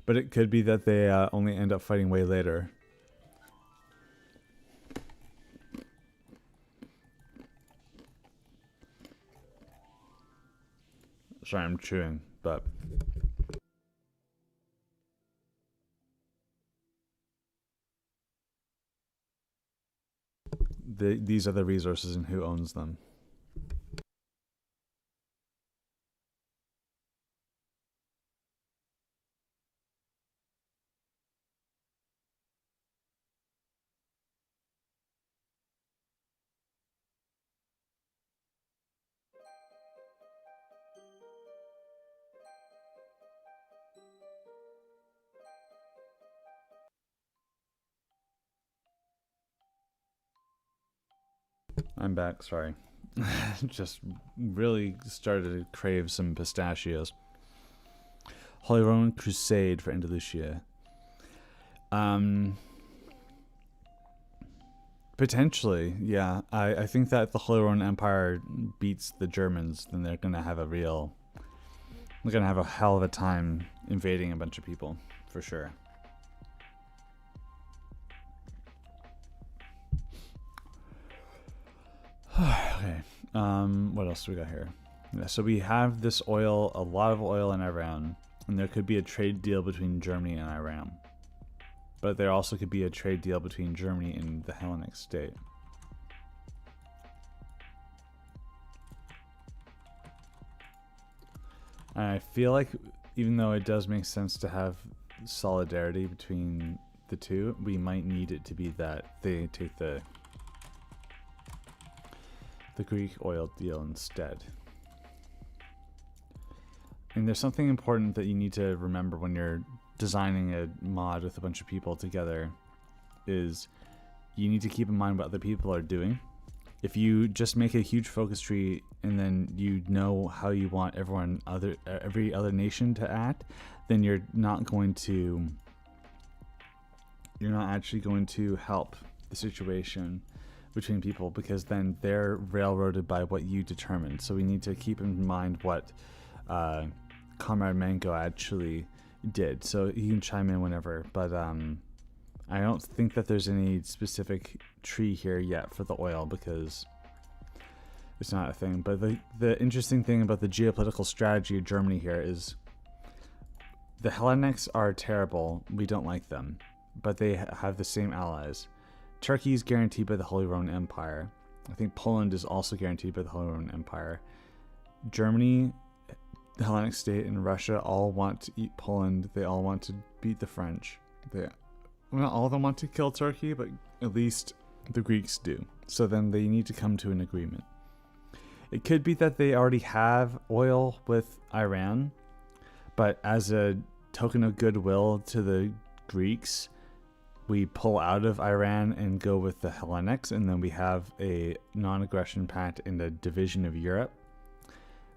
But it could be that they only end up fighting way later. Sorry, I'm chewing, but... these are the resources and who owns them. I'm back, sorry. just really started to crave some pistachios. Holy Roman Crusade for Andalusia. Potentially, yeah. I think that if the Holy Roman Empire beats the Germans, then they're gonna have they're gonna have a hell of a time invading a bunch of people, for sure. Okay. What else do we got here? Yeah, so we have this oil, a lot of oil in Iran, and there could be a trade deal between Germany and Iran. But there also could be a trade deal between Germany and the Hellenic state. And I feel like, even though it does make sense to have solidarity between the two, we might need it to be that they take the Greek oil deal instead. And there's something important that you need to remember when you're designing a mod with a bunch of people together, is you need to keep in mind what other people are doing. If you just make a huge focus tree and then you know how you want every other nation to act, then you're not actually going to help the situation between people, because then they're railroaded by what you determined. So we need to keep in mind what Comrade Mango actually did. So you can chime in whenever, but I don't think that there's any specific tree here yet for the oil, because it's not a thing. But the interesting thing about the geopolitical strategy of Germany here is the Hellenics are terrible. We don't like them, but they have the same allies. Turkey is guaranteed by the Holy Roman Empire. I think Poland is also guaranteed by the Holy Roman Empire. Germany, the Hellenic state, and Russia all want to eat Poland. They all want to beat the French. Not all of them want to kill Turkey, but at least the Greeks do. So then they need to come to an agreement. It could be that they already have oil with Iran, but as a token of goodwill to the Greeks, we pull out of Iran and go with the Hellenics, and then we have a non-aggression pact and a division of Europe,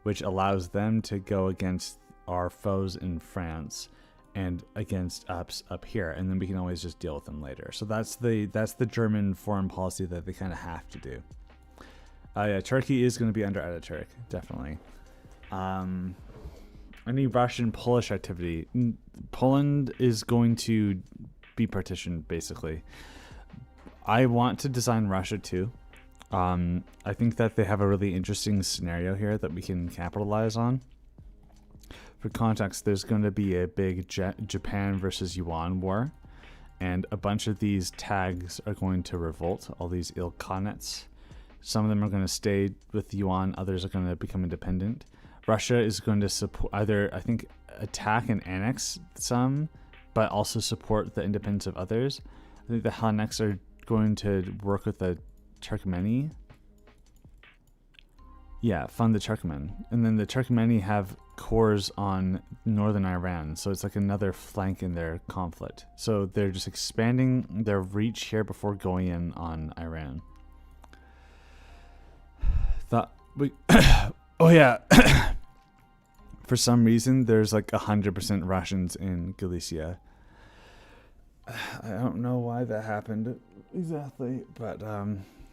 which allows them to go against our foes in France and against us up here, and then we can always just deal with them later. So that's the German foreign policy that they kind of have to do. Yeah, Turkey is going to be under Ataturk, definitely. Any Russian Polish activity, Poland is going to be partitioned, basically. I want to design Russia too. I think that they have a really interesting scenario here that we can capitalize on. For context, there's going to be a big Japan versus Yuan war, and a bunch of these tags are going to revolt, all these ilkhanates. Some of them are going to stay with Yuan, others are going to become independent. Russia is going to support either, I think, attack and annex some, but also support the independence of others. I think the Hellenics are going to work with the Turkmeni. Yeah, fund the Turkmen. And then the Turkmeni have cores on northern Iran, so it's like another flank in their conflict. So they're just expanding their reach here before going in on Iran. Oh yeah. For some reason, there's like 100% Russians in Galicia. I don't know why that happened exactly, but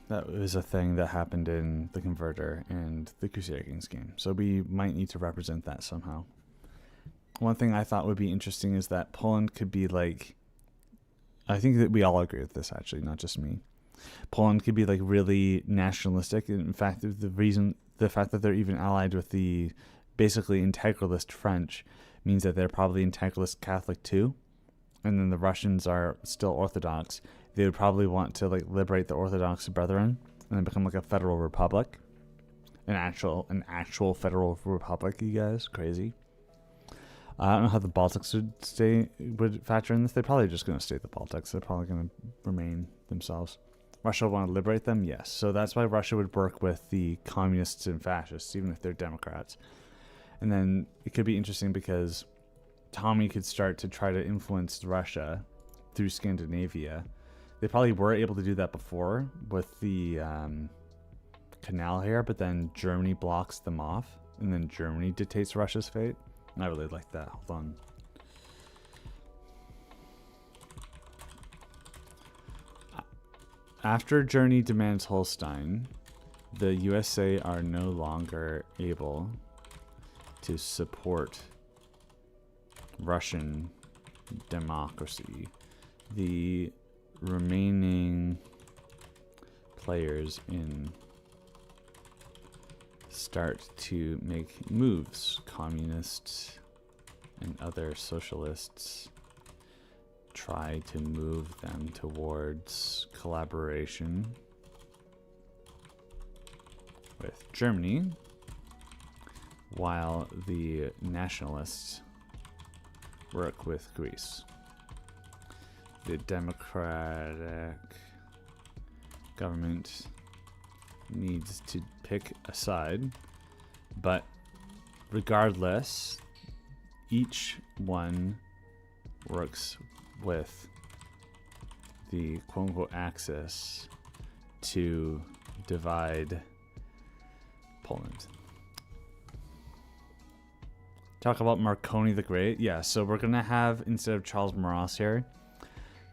that was a thing that happened in the Converter and the Crusader Kings game. So we might need to represent that somehow. One thing I thought would be interesting is that Poland could be like, I think that we all agree with this actually, not just me. Poland could be like really nationalistic. In fact, the fact that they're even allied with the basically integralist French means that they're probably integralist Catholic too. And then the Russians are still Orthodox. They would probably want to like liberate the Orthodox brethren and then become like a federal republic, an actual federal republic. You guys crazy? I don't know how the Baltics would factor in this. They're probably just going to stay the Baltics. They're probably going to remain themselves. Russia would want to liberate them, yes. So that's why Russia would work with the communists and fascists, even if they're Democrats. And then it could be interesting because Tommy could start to try to influence Russia through Scandinavia. They probably were able to do that before with the canal here, but then Germany blocks them off, and then Germany dictates Russia's fate. I really like that. Hold on. After Germany demands Holstein, the USA are no longer able to support Russian democracy. The remaining players in start to make moves. Communists and other socialists try to move them towards collaboration with Germany, while the nationalists work with Greece. The democratic government needs to pick a side, but regardless, each one works with the quote-unquote axis to divide Poland. Talk about Marconi the Great. Yeah, so we're going to have, instead of Charles Maurras here,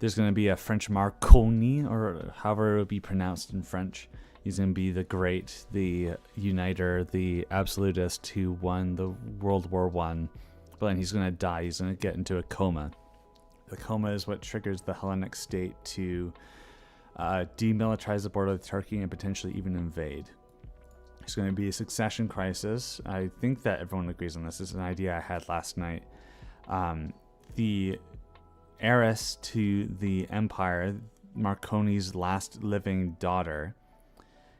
there's going to be a French Marconi, or however it would be pronounced in French. He's going to be the great, the uniter, the absolutist who won the World War I. But then he's going to die. He's going to get into a coma. The coma is what triggers the Hellenic state to demilitarize the border with Turkey and potentially even invade. It's going to be a succession crisis. I think that everyone agrees on this. This is an idea I had last night. The heiress to the empire, Marconi's last living daughter,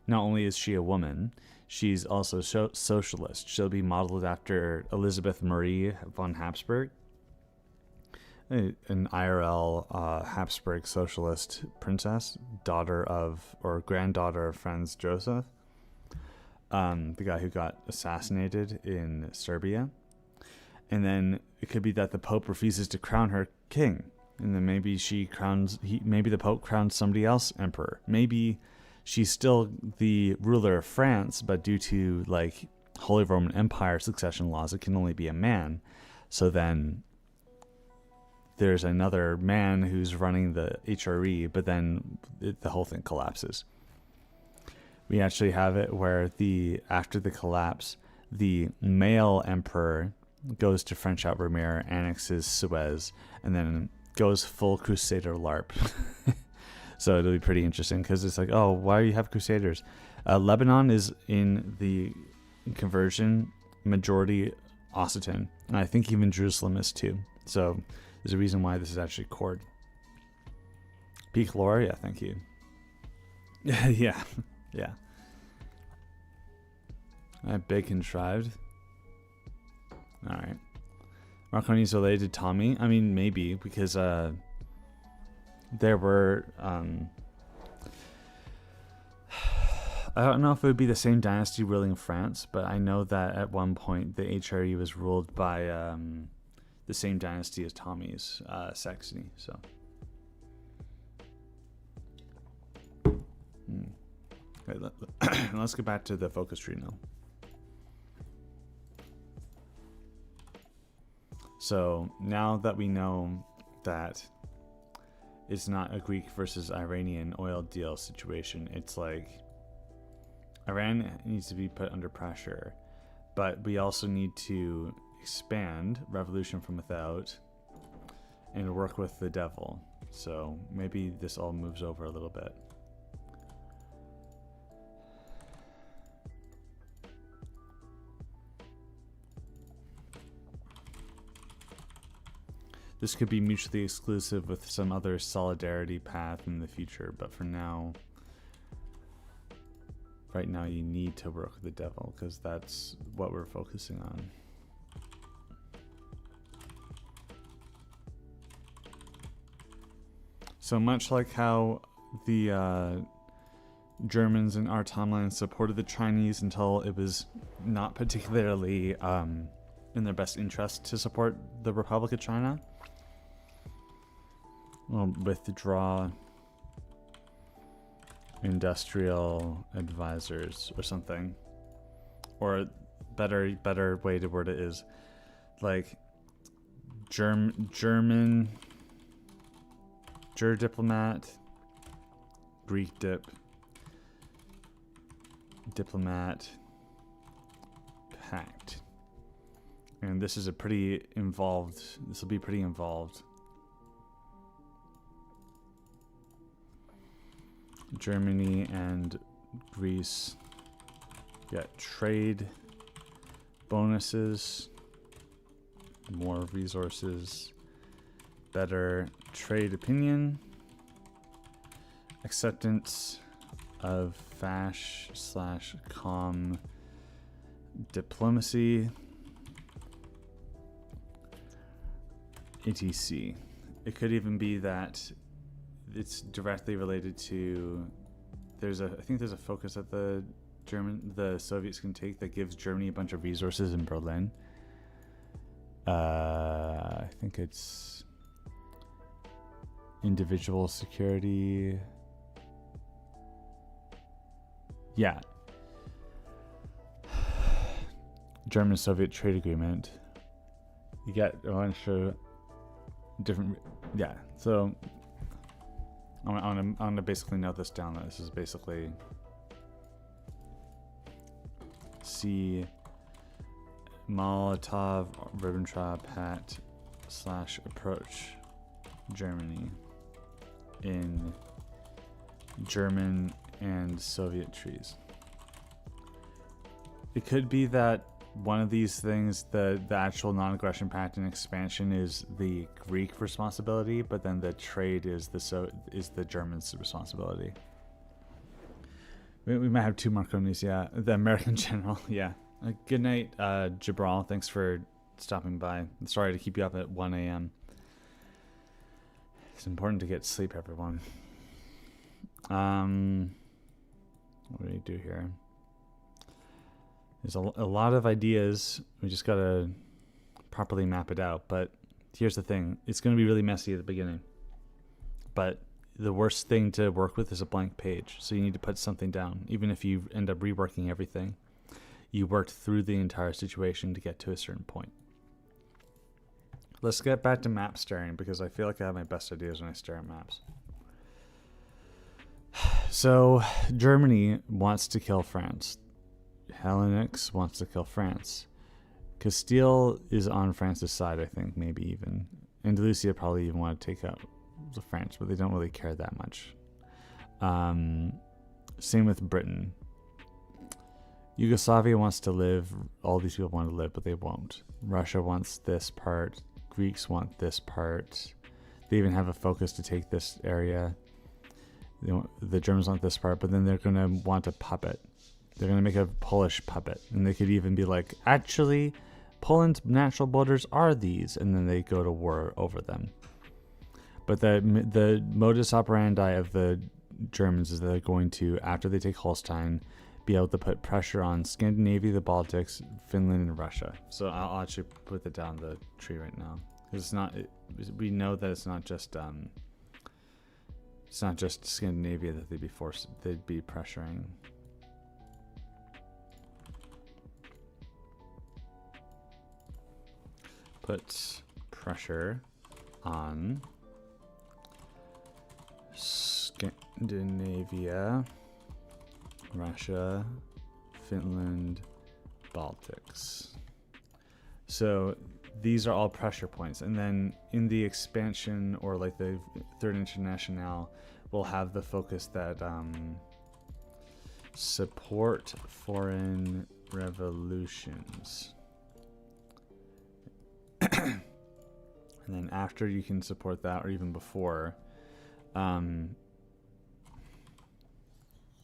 not only is she a woman, she's also socialist. She'll be modeled after Elizabeth Marie von Habsburg, an IRL Habsburg socialist princess, daughter of, or granddaughter of Franz Joseph, the guy who got assassinated in Serbia. And then it could be that the Pope refuses to crown her king, and then maybe maybe the Pope crowns somebody else emperor. Maybe she's still the ruler of France, but due to like Holy Roman Empire succession laws, it can only be a man. So then there's another man who's running the HRE, but then the whole thing collapses. We actually have it where after the collapse, the male emperor goes to French Outremer, annexes Suez, and then goes full Crusader LARP. So it'll be pretty interesting because it's like, oh, why do you have Crusaders? Lebanon is in the conversion majority Occitan, and I think even Jerusalem is too. So there's a reason why this is actually cord. Peak lore, yeah, thank you. Yeah. Big contrived. All right. Marconi's related to Tommy. I mean, maybe because there were. I don't know if it would be the same dynasty ruling France, but I know that at one point the HRE was ruled by the same dynasty as Tommy's, Saxony. So. Okay, let's get back to the focus tree now. So now that we know that it's not a Greek versus Iranian oil deal situation, it's like Iran needs to be put under pressure, but we also need to expand revolution from without and work with the devil. So maybe this all moves over a little bit. This could be mutually exclusive with some other solidarity path in the future, but for now, right now you need to work with the devil because that's what we're focusing on. So much like how the Germans in our timeline supported the Chinese until it was not particularly in their best interest to support the Republic of China. We'll withdraw industrial advisors or something. Or better way to word it is like German diplomat, Greek diplomat, Pact. And this is a pretty involved, this will be pretty involved. Germany and Greece get trade bonuses, more resources, better trade opinion, acceptance of fash/com diplomacy, etc. It could even be that it's directly related to, I think there's a focus that the Soviets can take that gives Germany a bunch of resources in Berlin. I think it's individual security. Yeah. German-Soviet trade agreement. You get a bunch of different, yeah. So I'm gonna basically note this down. That this is basically see Molotov-Ribbentrop Pact / approach Germany in German and Soviet trees. It could be that one of these things, the actual non-aggression pact and expansion, is the Greek responsibility, but then the trade is the Germans' responsibility. We might have two Marconis, yeah. The American general, yeah. Good night, Jabral. Thanks for stopping by. I'm sorry to keep you up at 1 a.m. It's important to get sleep, everyone. What do we do here? There's a lot of ideas. We just gotta properly map it out. But here's the thing. It's going to be really messy at the beginning. But the worst thing to work with is a blank page. So you need to put something down. Even if you end up reworking everything, you worked through the entire situation to get to a certain point. Let's get back to map staring, because I feel like I have my best ideas when I stare at maps. So Germany wants to kill France. Hellenics wants to kill France. Castile is on France's side, I think, maybe even. Andalusia probably even want to take out the French, but they don't really care that much. Same with Britain. Yugoslavia wants to live. All these people want to live, but they won't. Russia wants this part. Greeks want this part. They even have a focus to take this area. The Germans want this part, but then they're going to want a puppet. They're going to make a Polish puppet. And they could even be like, actually, Poland's natural borders are these. And then they go to war over them. But the modus operandi of the Germans is that they're going to, after they take Holstein, be able to put pressure on Scandinavia, the Baltics, Finland, and Russia. So I'll actually put that down the tree right now. It's not. We know that it's not just Scandinavia that they'd be pressuring. Put pressure on Scandinavia, Russia, Finland, Baltics. So these are all pressure points. And then in the expansion, or like the Third International, we'll have the focus that support foreign revolutions. And then after you can support that, or even before,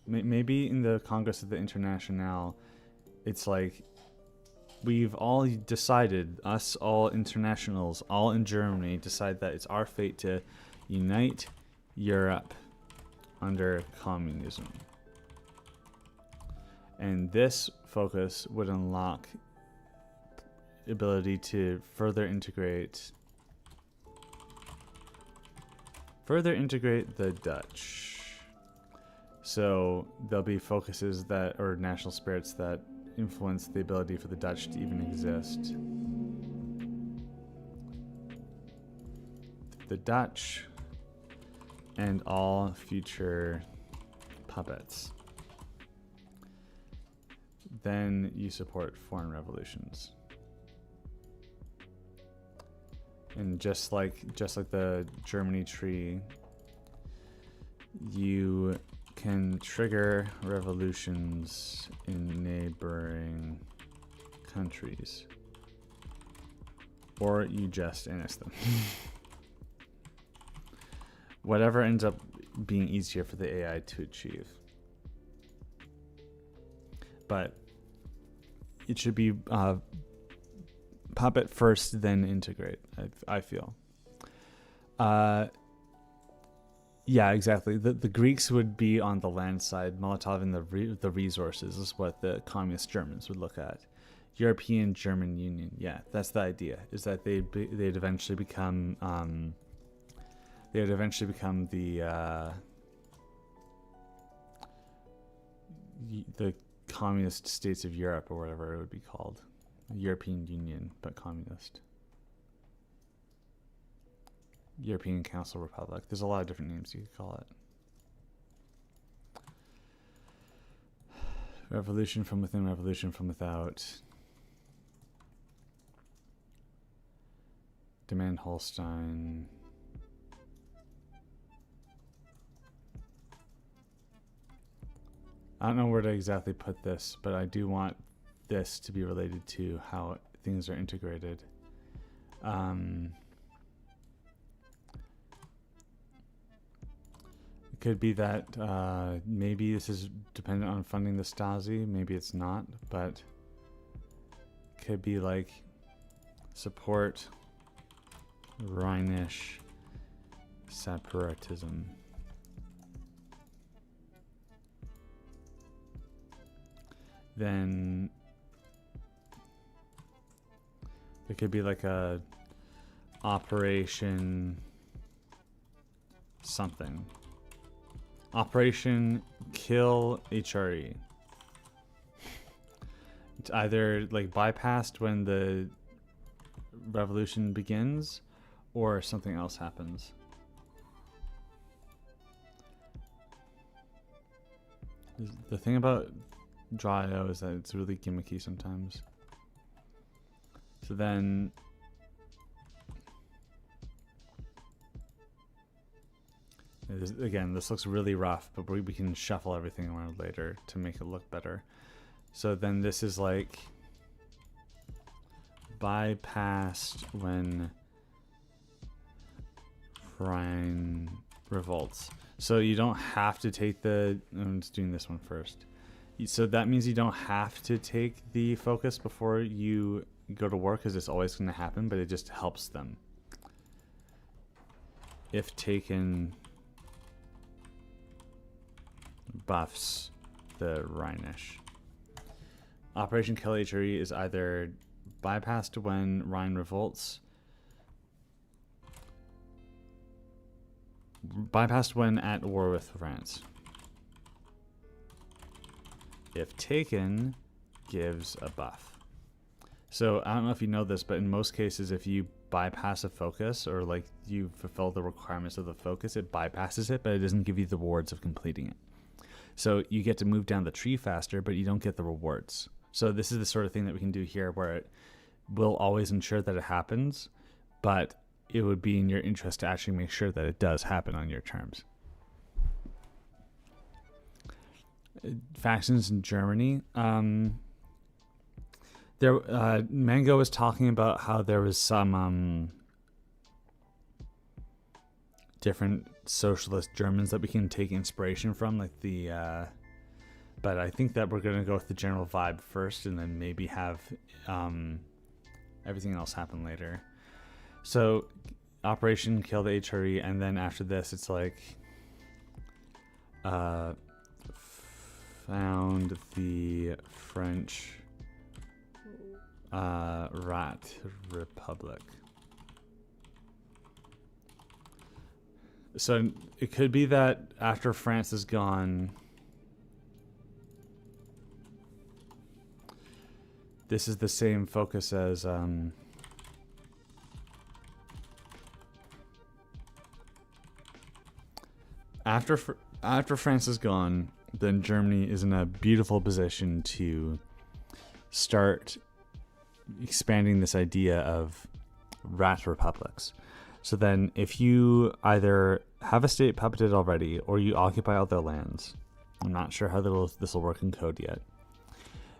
maybe in the Congress of the International, it's like we've all decided, us all internationals, all in Germany, decide that it's our fate to unite Europe under communism. And this focus would unlock ability to further integrate the Dutch. So there'll be focuses that, or national spirits that influence the ability for the Dutch to even exist. The Dutch and all future puppets. Then you support foreign revolutions. And just like the Germany tree, you can trigger revolutions in neighboring countries, or you just annex them. Whatever ends up being easier for the AI to achieve. But it should be puppet first, then integrate, I feel. Yeah, exactly. The Greeks would be on the land side. Molotov and the resources is what the communist Germans would look at. European German Union. Yeah, that's the idea. Is that they'd eventually become the communist states of Europe, or whatever it would be called. European Union, but communist. European Council Republic. There's a lot of different names you could call it. Revolution from within, revolution from without. Demand Holstein. I don't know where to exactly put this, but I do want this to be related to how things are integrated. It could be that maybe this is dependent on funding the Stasi, maybe it's not, but it could be like support Rhinish separatism. Then it could be like a Operation something. Operation Kill HRE. It's either like bypassed when the revolution begins, or something else happens. The thing about Draw.io is that it's really gimmicky sometimes. So then again, this looks really rough, but we can shuffle everything around later to make it look better. So then this is like bypassed when Rhine revolts. So you don't have to take the... I'm just doing this one first. So that means you don't have to take the focus before you go to war, because it's always going to happen, but it just helps them. If taken, buffs the Rhinish. Operation Kill HRE is either bypassed when Rhine revolts, bypassed when at war with France. If taken, gives a buff. So I don't know if you know this, but in most cases, if you bypass a focus, or like you fulfill the requirements of the focus, it bypasses it, but it doesn't give you the rewards of completing it. So you get to move down the tree faster, but you don't get the rewards. So this is the sort of thing that we can do here, where it will always ensure that it happens, but it would be in your interest to actually make sure that it does happen on your terms. Factions in Germany. Mango was talking about how there was some different socialist Germans that we can take inspiration from, like the but I think that we're going to go with the general vibe first, and then maybe have everything else happen later. So Operation Kill the HRE, and then after this it's like found the French Rat Republic. So it could be that after France is gone, this is the same focus as after France is gone, then Germany is in a beautiful position to start expanding this idea of rat republics. So then if you either have a state puppeted already or you occupy all their lands, I'm not sure how this will work in code yet,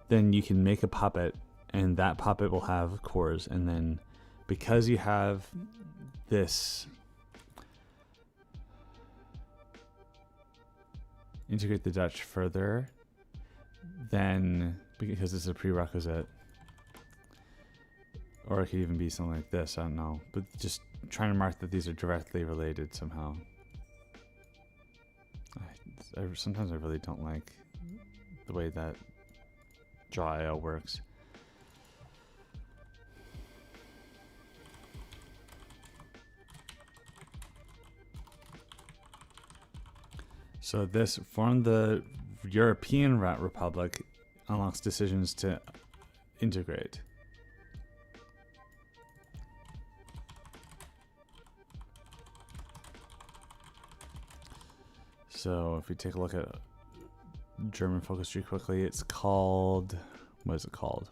then you can make a puppet, and that puppet will have cores. And then because you have this integrate the Dutch further, then because it's a prerequisite, or it could even be something like this, I don't know, but just trying to mark that these are directly related somehow. Sometimes I really don't like the way that draw.io works. So this formed the European Rat Republic unlocks decisions to integrate. So if we take a look at German focus tree quickly, it's called, what is it called?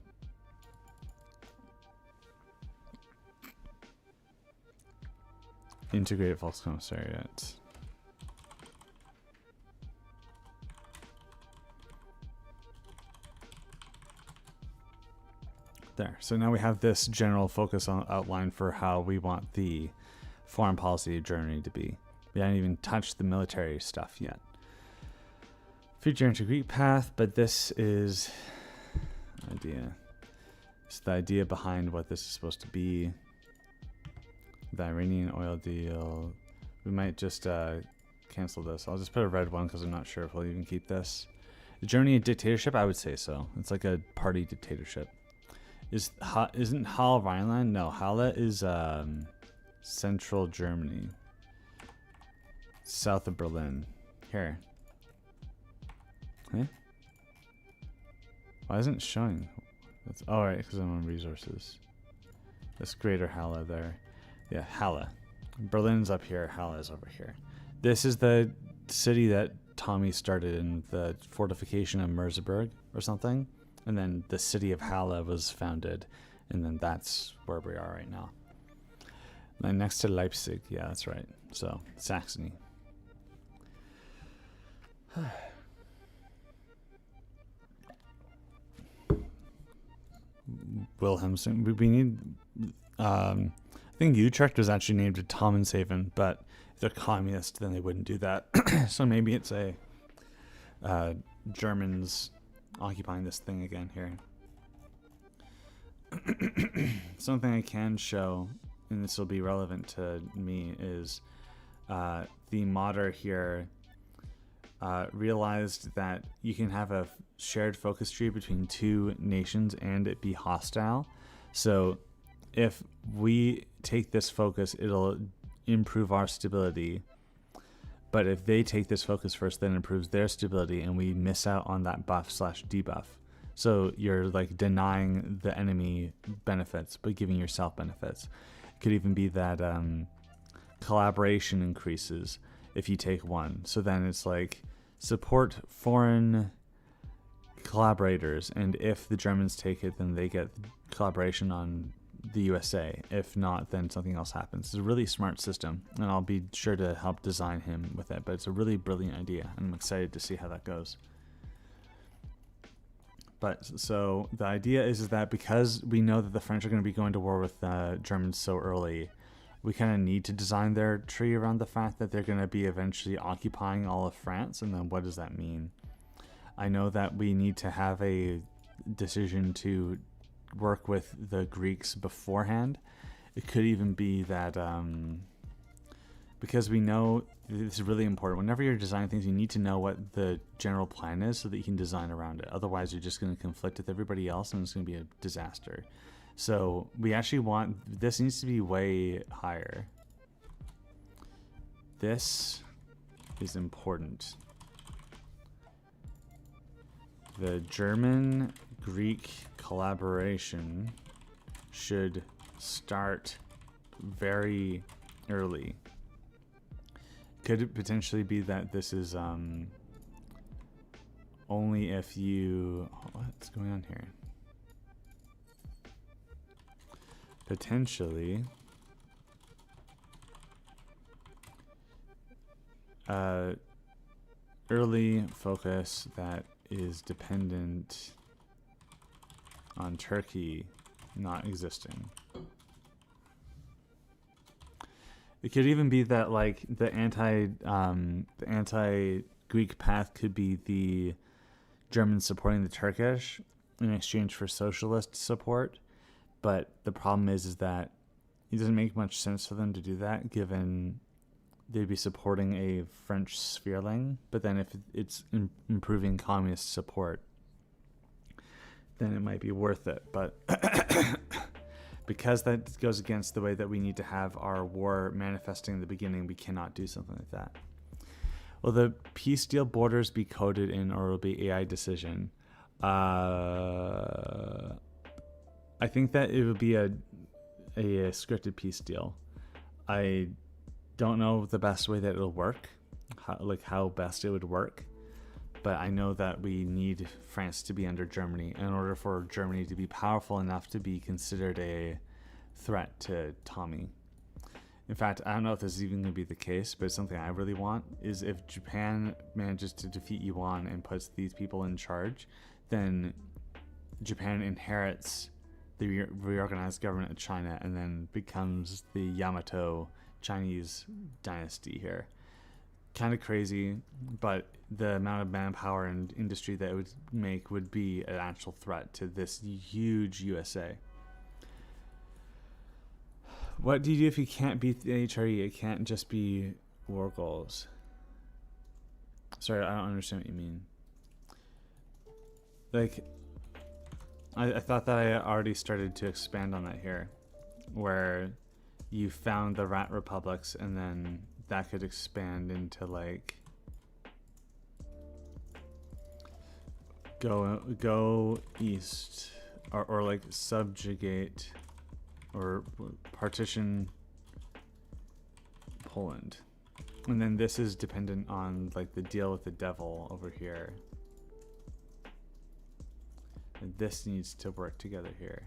Integrated Volkscommissariat. There. So now we have this general focus on outline for how we want the foreign policy of Germany to be. We haven't even touched the military stuff yet. Future inter-Greek path, but this is idea. It's the idea behind what this is supposed to be. The Iranian oil deal. We might just cancel this. I'll just put a red one because I'm not sure if we'll even keep this. Is Germany a dictatorship? I would say so. It's like a party dictatorship. Isn't Halle Rhineland? No, Halle is central Germany. South of Berlin. Here. Huh? Why isn't it showing? That's right, because I'm on resources. This greater Halle there. Yeah, Halle. Berlin's up here, Halle is over here. This is the city that Tommy started in, the fortification of Merseburg or something. And then the city of Halle was founded. And then that's where we are right now. And next to Leipzig. Yeah, that's right. So, Saxony. Wilhelmsen. We need. I think Utrecht was actually named Thomanshaven, but if they're communist, then they wouldn't do that. So maybe it's a Germans occupying this thing again here. Something I can show, and this will be relevant to me, is the modder here realized that you can have a shared focus tree between two nations and it be hostile. So if we take this focus, it'll improve our stability. But if they take this focus first, then it improves their stability, and we miss out on that buff/debuff. So you're like denying the enemy benefits, but giving yourself benefits. It could even be that collaboration increases if you take one. So then it's like support foreign collaborators, and if the Germans take it, then they get collaboration on the USA. If not, then something else happens. It's a really smart system, and I'll be sure to help design him with it, but it's a really brilliant idea, and I'm excited to see how that goes. But so the idea is that because we know that the French are going to be going to war with the Germans so early, we kind of need to design their tree around the fact that they're going to be eventually occupying all of France. And then what does that mean? I know that we need to have a decision to work with the Greeks beforehand. It could even be that because we know this is really important. Whenever you're designing things, you need to know what the general plan is so that you can design around it. Otherwise, you're just going to conflict with everybody else, and it's going to be a disaster. So we actually want, this needs to be way higher. This is important. The German Greek collaboration should start very early. Could it potentially be that this is only if you... What's going on here? Potentially... early focus that is dependent on Turkey not existing. It could even be that like the anti-Greek path could be the Germans supporting the Turkish in exchange for socialist support, but the problem is that it doesn't make much sense for them to do that, given they'd be supporting a French sphereling. But then if it's improving communist support, then it might be worth it. But because that goes against the way that we need to have our war manifesting in the beginning, we cannot do something like that. Will the peace deal borders be coded in, or will be AI decision? I think that it would be a scripted peace deal. I don't know the best way that it'll work, how best it would work, but I know that we need France to be under Germany in order for Germany to be powerful enough to be considered a threat to Tommy. In fact, I don't know if this is even going to be the case, but something I really want is if Japan manages to defeat Yuan and puts these people in charge, then Japan inherits the reorganized government of China and then becomes the Yamato Chinese dynasty here. Kind of crazy, but the amount of manpower and industry that it would make would be an actual threat to this huge USA. What do you do if you can't beat the HRE? It can't just be war goals. Sorry, I don't understand what you mean. Like, I thought that I already started to expand on that here, where you found the rat republics and then that could expand into like go east or like subjugate or partition Poland. And then this is dependent on like the deal with the devil over here. And this needs to work together here.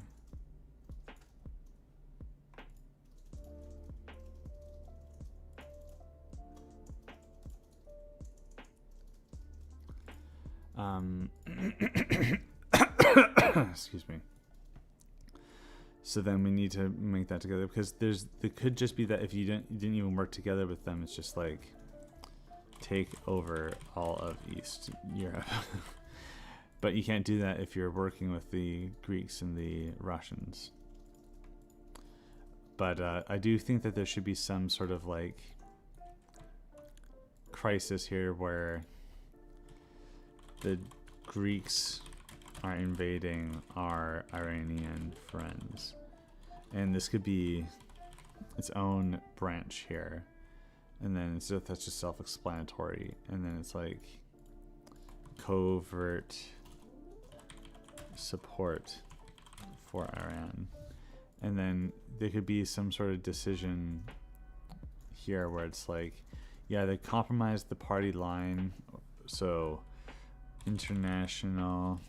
Excuse me. So then we need to make that together, because there could just be that if you didn't even work together with them, it's just like take over all of East Europe. But you can't do that if you're working with the Greeks and the Russians. But I do think that there should be some sort of like crisis here where the Greeks are invading our Iranian friends. And this could be its own branch here. And then that's just self-explanatory. And then it's like covert support for Iran. And then there could be some sort of decision here where it's like, yeah, they compromised the party line. So international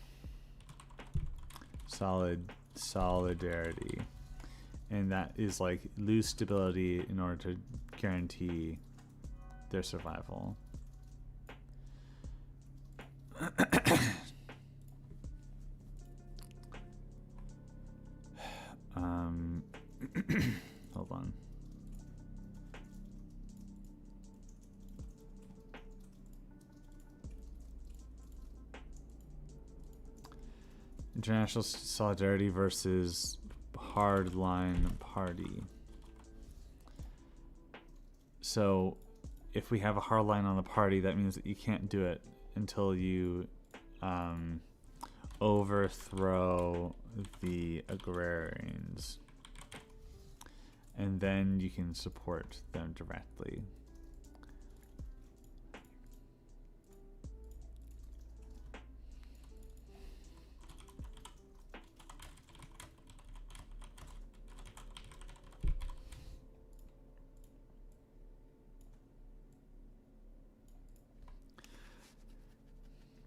solidarity, and that is like lose stability in order to guarantee their survival. Hold on. International solidarity versus hardline party. So if we have a hardline on the party, that means that you can't do it until you overthrow the agrarians. And then you can support them directly.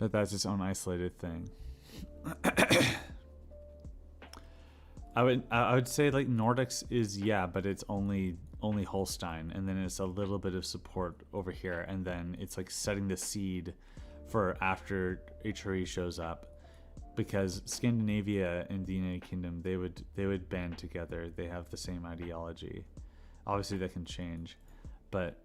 But that's its own isolated thing. I would say like Nordics is, yeah, but it's only Holstein, and then it's a little bit of support over here, and then it's like setting the seed for after HRE shows up, because Scandinavia and the United Kingdom, they would band together. They have the same ideology. Obviously that can change, but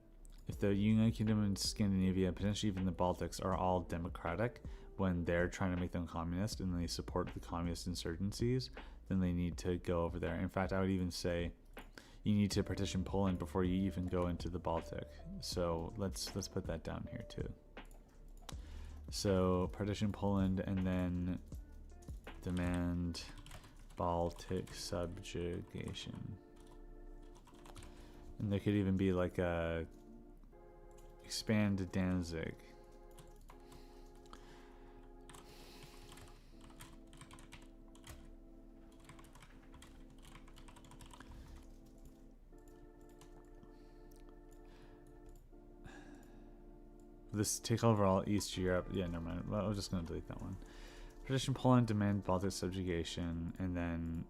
if the United Kingdom and Scandinavia, potentially even the Baltics, are all democratic when they're trying to make them communist and they support the communist insurgencies, then they need to go over there. In fact, I would even say you need to partition Poland before you even go into the Baltic. So let's put that down here too. So partition Poland and then demand Baltic subjugation. And there could even be like a expand Danzig. This take over all East Europe. Yeah, never mind. Well, I was just going to delete that one. Partition Poland, demand Baltic subjugation, and then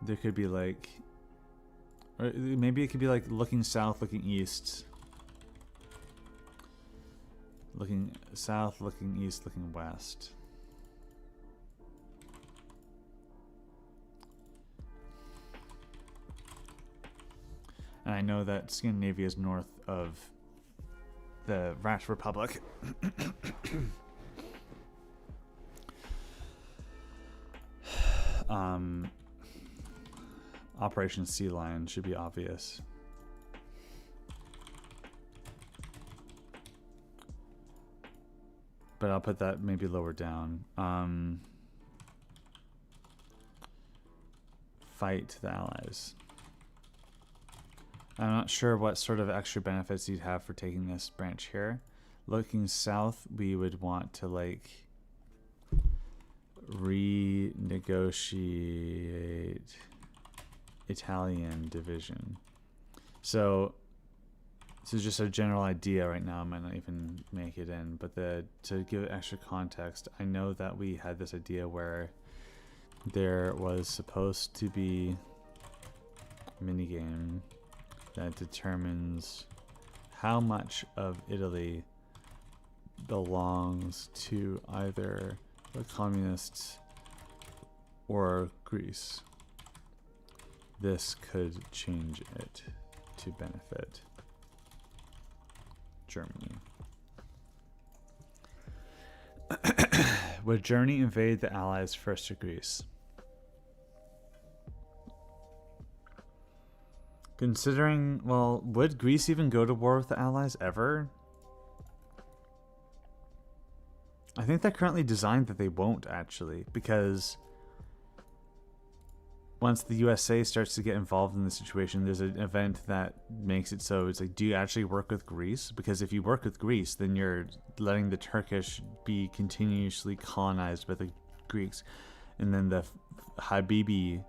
there could be like, or maybe it could be like looking south, looking east, looking south, looking east, looking west. And I know that Scandinavia is north of the Rat Republic. Operation Sea Lion should be obvious. But I'll put that maybe lower down. Fight the Allies. I'm not sure what sort of extra benefits you'd have for taking this branch here. Looking south, we would want to like renegotiate Italian division. So this is just a general idea right now. I might not even make it in, but to give it extra context, I know that we had this idea where there was supposed to be a minigame that determines how much of Italy belongs to either the communists or Greece. This could change it to benefit Germany. Would Germany invade the Allies first to Greece? Considering, well, would Greece even go to war with the Allies ever? I think they're currently designed that they won't, actually, because once the USA starts to get involved in the situation, there's an event that makes it so it's like, do you actually work with Greece? Because if you work with Greece, then you're letting the Turkish be continuously colonized by the Greeks. And then the Habibi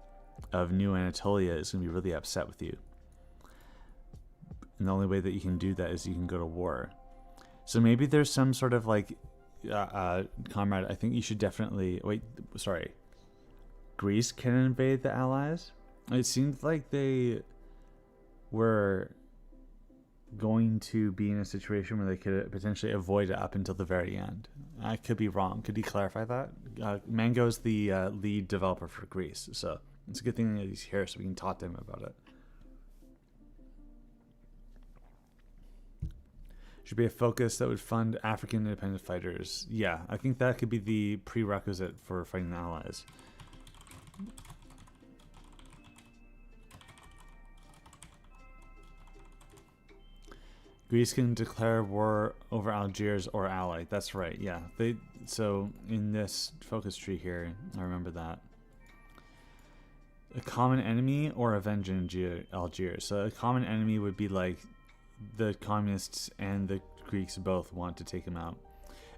of New Anatolia is going to be really upset with you. And the only way that you can do that is you can go to war. So maybe there's some sort of like, comrade, I think you should definitely, wait, sorry. Greece can invade the Allies? It seemed like they were going to be in a situation where they could potentially avoid it up until the very end. I could be wrong. Could you clarify that? Mango's the lead developer for Greece, so it's a good thing that he's here so we can talk to him about it. Should be a focus that would fund African independent fighters. Yeah, I think that could be the prerequisite for fighting the Allies. Greece can declare war over Algiers or ally. That's right, yeah. So in this focus tree here, I remember that. A common enemy or avenge Algiers. So a common enemy would be like the communists and the Greeks both want to take him out.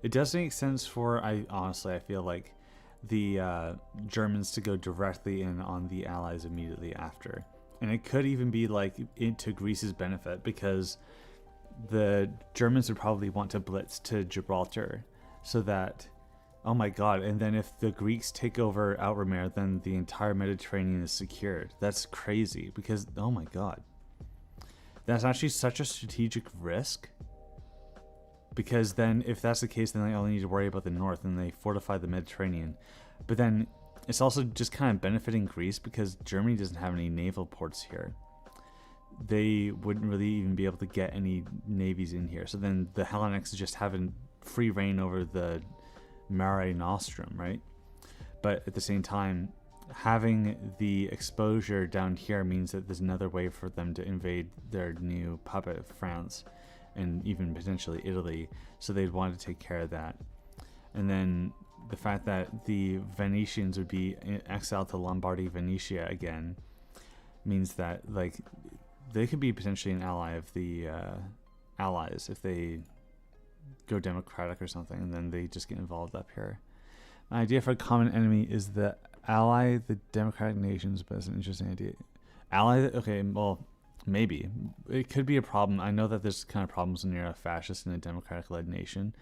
It does make sense for, honestly, I feel like the Germans to go directly in on the Allies immediately after. And it could even be like into Greece's benefit, because the Germans would probably want to blitz to Gibraltar so that, oh my god, and then if the Greeks take over Outremer, then the entire Mediterranean is secured. That's crazy because, oh my god. That's actually such a strategic risk, because then if that's the case, then they only need to worry about the north and they fortify the Mediterranean. But then it's also just kind of benefiting Greece because Germany doesn't have any naval ports here. They wouldn't really even be able to get any navies in here. So then the Hellenics just having free reign over the Mare Nostrum, right? But at the same time, having the exposure down here means that there's another way for them to invade their new puppet, France, and even potentially Italy. So they'd want to take care of that. And then the fact that the Venetians would be exiled to Lombardy, Venetia again, means that like they could be potentially an ally of the Allies if they go democratic or something, and then they just get involved up here. An idea for a common enemy is the ally the democratic nations, but it's an interesting idea. Ally, okay, well, maybe. It could be a problem. I know that there's kind of problems when you're a fascist in a democratic-led nation,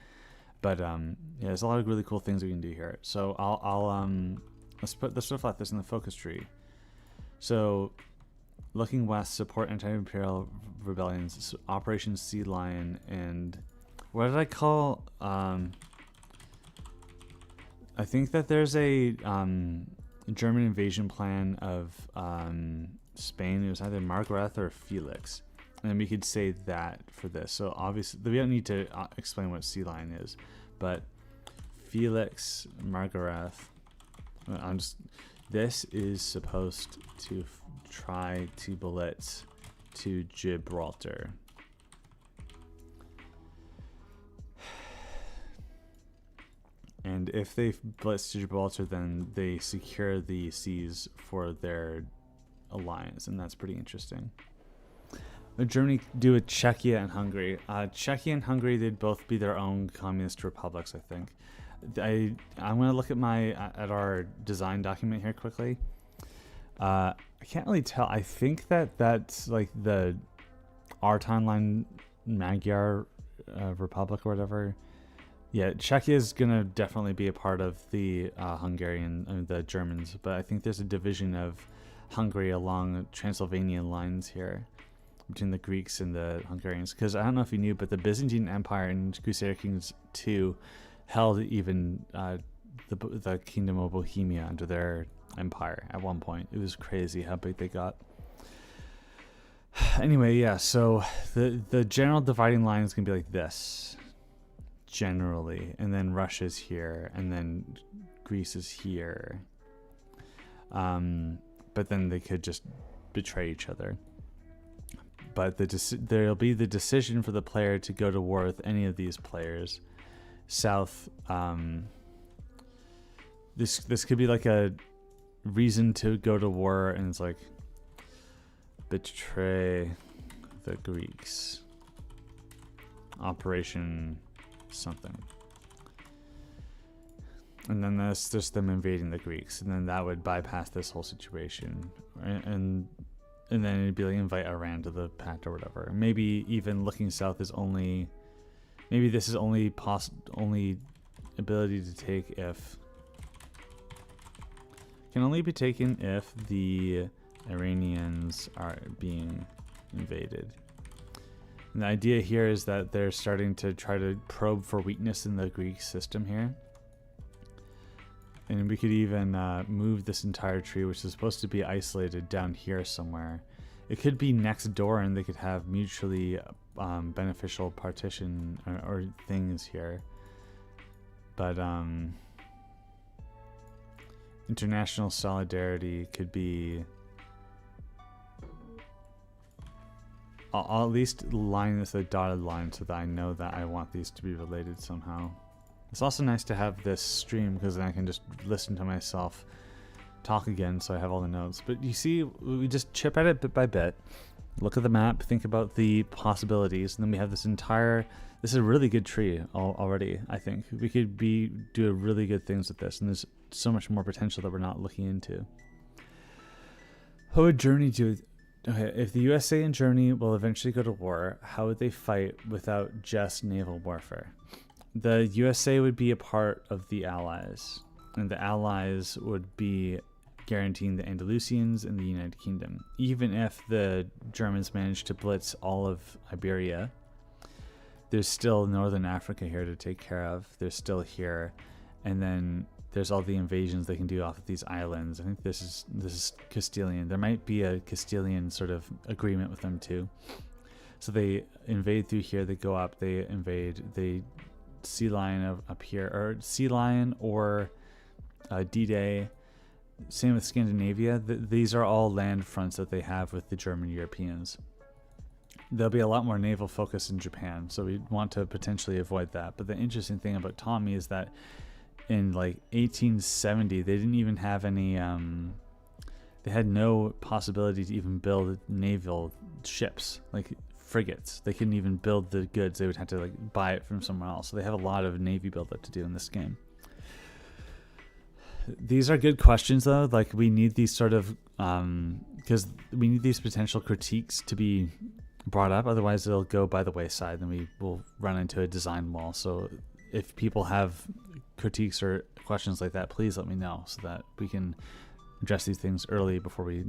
but yeah, there's a lot of really cool things we can do here. So let's reflect this in the focus tree. So looking west, support anti-imperial rebellions, Operation Sea Lion, and what did I call? I think that there's a German invasion plan of Spain. It was either Margaret or Felix, and then we could say that for this. So obviously we don't need to explain what Sea Lion is, but Felix, Margaret. This is supposed to try to blitz to Gibraltar. And if they blitz to Gibraltar, then they secure the seas for their alliance, and that's pretty interesting. Would Germany do with Czechia and Hungary? Czechia and Hungary, they'd both be their own communist republics, I think. I'm going to look at our design document here quickly. I can't really tell. I think that's like our timeline Magyar Republic or whatever. Yeah, Czechia is going to definitely be a part of the Hungarian, the Germans, but I think there's a division of Hungary along Transylvanian lines here between the Greeks and the Hungarians. Because I don't know if you knew, but the Byzantine Empire in Crusader Kings 2 held even the Kingdom of Bohemia under their empire at one point. It was crazy how big they got. Anyway, yeah, so the general dividing line is going to be like this. Generally, and then Russia's here, and then Greece is here. But then they could just betray each other. But there'll be the decision for the player to go to war with any of these players. South, this could be like a reason to go to war, and it's like betray the Greeks. Operation something, and then that's just them invading the Greeks, and then that would bypass this whole situation, and then it'd be like invite Iran to the Pact or whatever. Maybe even looking south is only, maybe this is only ability to take if can only be taken if the Iranians are being invaded. And the idea here is that they're starting to try to probe for weakness in the Greek system here. And we could even move this entire tree, which is supposed to be isolated, down here somewhere. It could be next door, and they could have mutually beneficial partition or things here. But international solidarity could be... I'll at least line this a dotted line so that I know that I want these to be related somehow. It's also nice to have this stream because then I can just listen to myself talk again, so I have all the notes. But you see, we just chip at it bit by bit, look at the map, think about the possibilities, and then we have this is a really good tree already. I think we could do really good things with this, and there's so much more potential that we're not looking into. What would Germany do? Okay, if the USA and Germany will eventually go to war, how would they fight without just naval warfare? The USA would be a part of the Allies, and the Allies would be guaranteeing the Andalusians in the United Kingdom. Even if the Germans managed to blitz all of Iberia, there's still Northern Africa here to take care of. They're still here, and then there's all the invasions they can do off of these islands. I think this is Castilian. There might be a Castilian sort of agreement with them too. So they invade through here. They go up. They invade. They Sea Lion up here, or Sea Lion, or D-Day. Same with Scandinavia. These are all land fronts that they have with the German Europeans. There'll be a lot more naval focus in Japan, so we want to potentially avoid that. But the interesting thing about Tommy is that in like 1870, they didn't even have any, they had no possibility to even build naval ships, like frigates. They couldn't even build the goods. They would have to like buy it from somewhere else. So they have a lot of navy buildup to do in this game. These are good questions though. Like we need these sort of, because we need these potential critiques to be brought up. Otherwise it'll go by the wayside and we will run into a design wall. So if people have critiques or questions like that, please let me know so that we can address these things early before we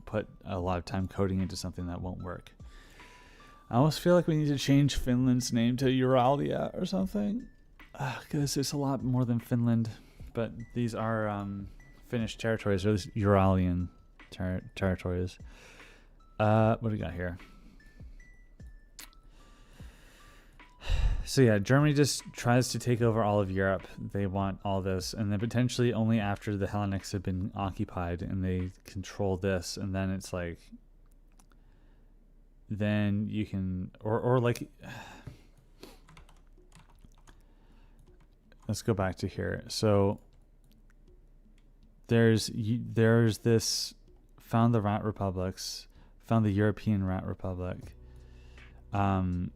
put a lot of time coding into something that won't work. I almost feel like we need to change Finland's name to Euralia or something, because it's a lot more than Finland, but these are Finnish territories, or at least Uralian territories. What do we got here? So yeah, Germany just tries to take over all of Europe. They want all this, and then potentially only after the Hellenics have been occupied and they control this, and then it's like, then you can, or like, let's go back to here. So there's this, found the Rat Republics, found the European Rat Republic, and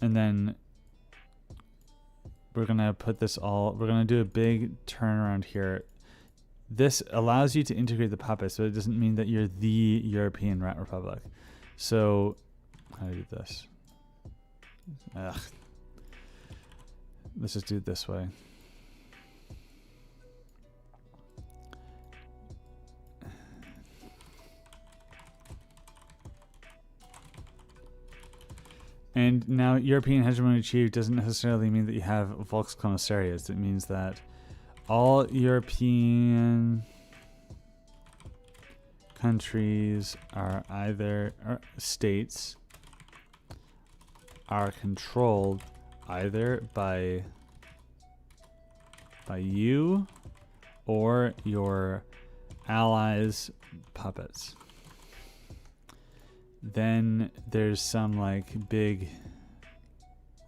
then we're gonna put this all, we're gonna do a big turnaround here. This allows you to integrate the puppets, but it doesn't mean that you're the European Rat Republic. So how do I do this? Let's just do it this way. And now European hegemony achieved doesn't necessarily mean that you have Volkskommissariats. It means that all European countries are either, or states are controlled either by you or your allies' puppets. Then there's some like big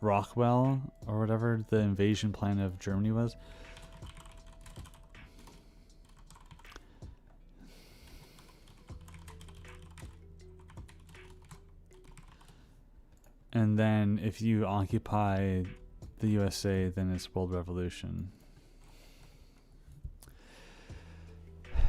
Rockwell or whatever the invasion plan of Germany was. And then if you occupy the USA, then it's World Revolution.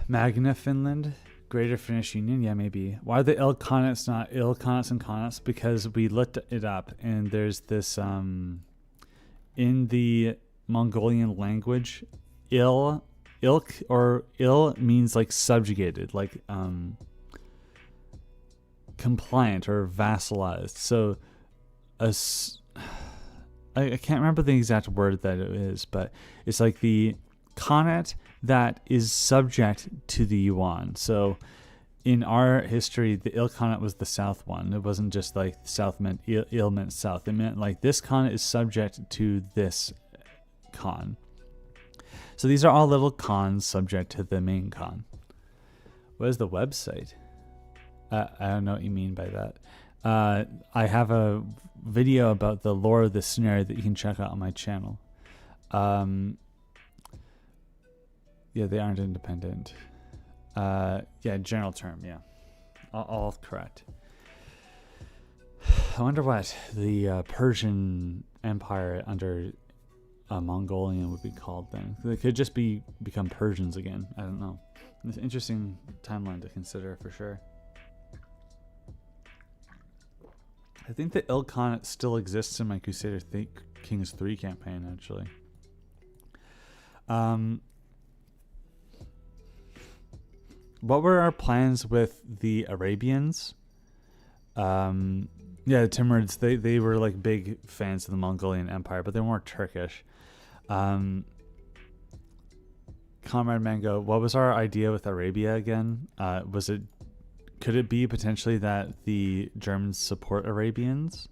Magna Finland. Greater Finnish Union, yeah, maybe. Why are the ill conates not ill conates and conates? Because we looked it up, and there's this in the Mongolian language, ilk or ill means like subjugated, like compliant or vassalized. So I can't remember the exact word that it is, but it's like the Khanate that is subject to the Yuan. So in our history, the Il Khanate was the South one. It wasn't just like South meant Il meant South. It meant like this Khanate is subject to this Khan. So these are all little Khans subject to the main Khan. What is the website? I don't know what you mean by that. I have a video about the lore of this scenario that you can check out on my channel. Yeah, they aren't independent. Yeah, general term, yeah. All correct. I wonder what the Persian Empire under Mongolian would be called then. They could just become Persians again. I don't know. It's an interesting timeline to consider for sure. I think the Ilkhan still exists in my Crusader Kings 3 campaign, actually. What were our plans with the Arabians? Yeah, the Timurids, they were like big fans of the Mongolian Empire, but they weren't Turkish. Comrade Mango, what was our idea with Arabia again? Could it be potentially that the Germans support Arabians?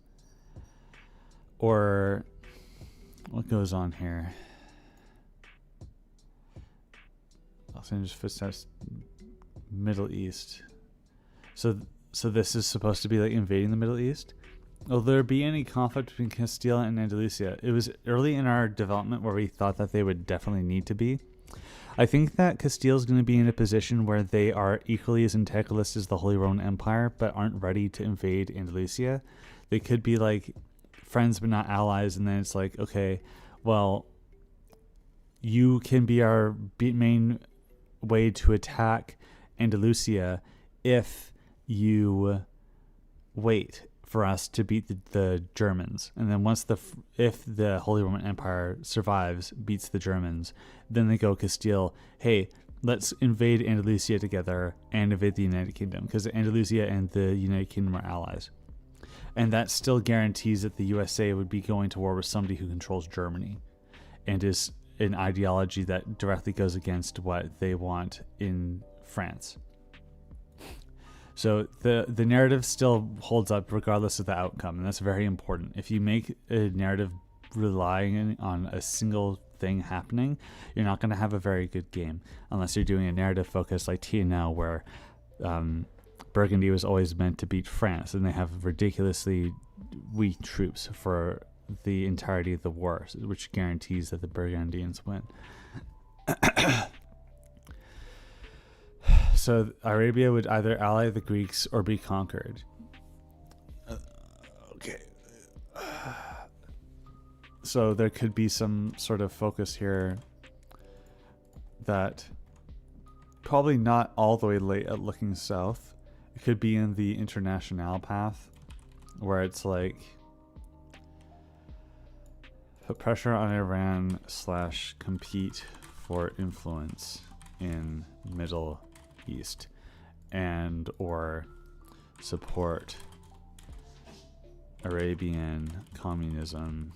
Or what goes on here? Los Angeles footsteps, Middle East. So this is supposed to be like invading the Middle East? Will there be any conflict between Castile and Andalusia? It was early in our development where we thought that they would definitely need to be. I think that Castile is going to be in a position where they are equally as integralist as the Holy Roman Empire, but aren't ready to invade Andalusia. They could be like friends but not allies, and then it's like, okay, well, you can be our main way to attack Andalusia if you wait for us to beat the Germans. And then if the Holy Roman Empire survives, beats the Germans, then they go Castile, hey, let's invade Andalusia together and invade the United Kingdom, because Andalusia and the United Kingdom are allies. And that still guarantees that the USA would be going to war with somebody who controls Germany and is an ideology that directly goes against what they want in France. So the narrative still holds up regardless of the outcome, and that's very important. If you make a narrative relying on a single thing happening, you're not going to have a very good game unless you're doing a narrative focus like TNL, where Burgundy was always meant to beat France, and they have ridiculously weak troops for the entirety of the war, which guarantees that the Burgundians win. So Arabia would either ally the Greeks or be conquered. Okay. So there could be some sort of focus here that probably not all the way late at looking south. It could be in the international path, where it's like put pressure on Iran / compete for influence in Middle East, and or support Arabian communism,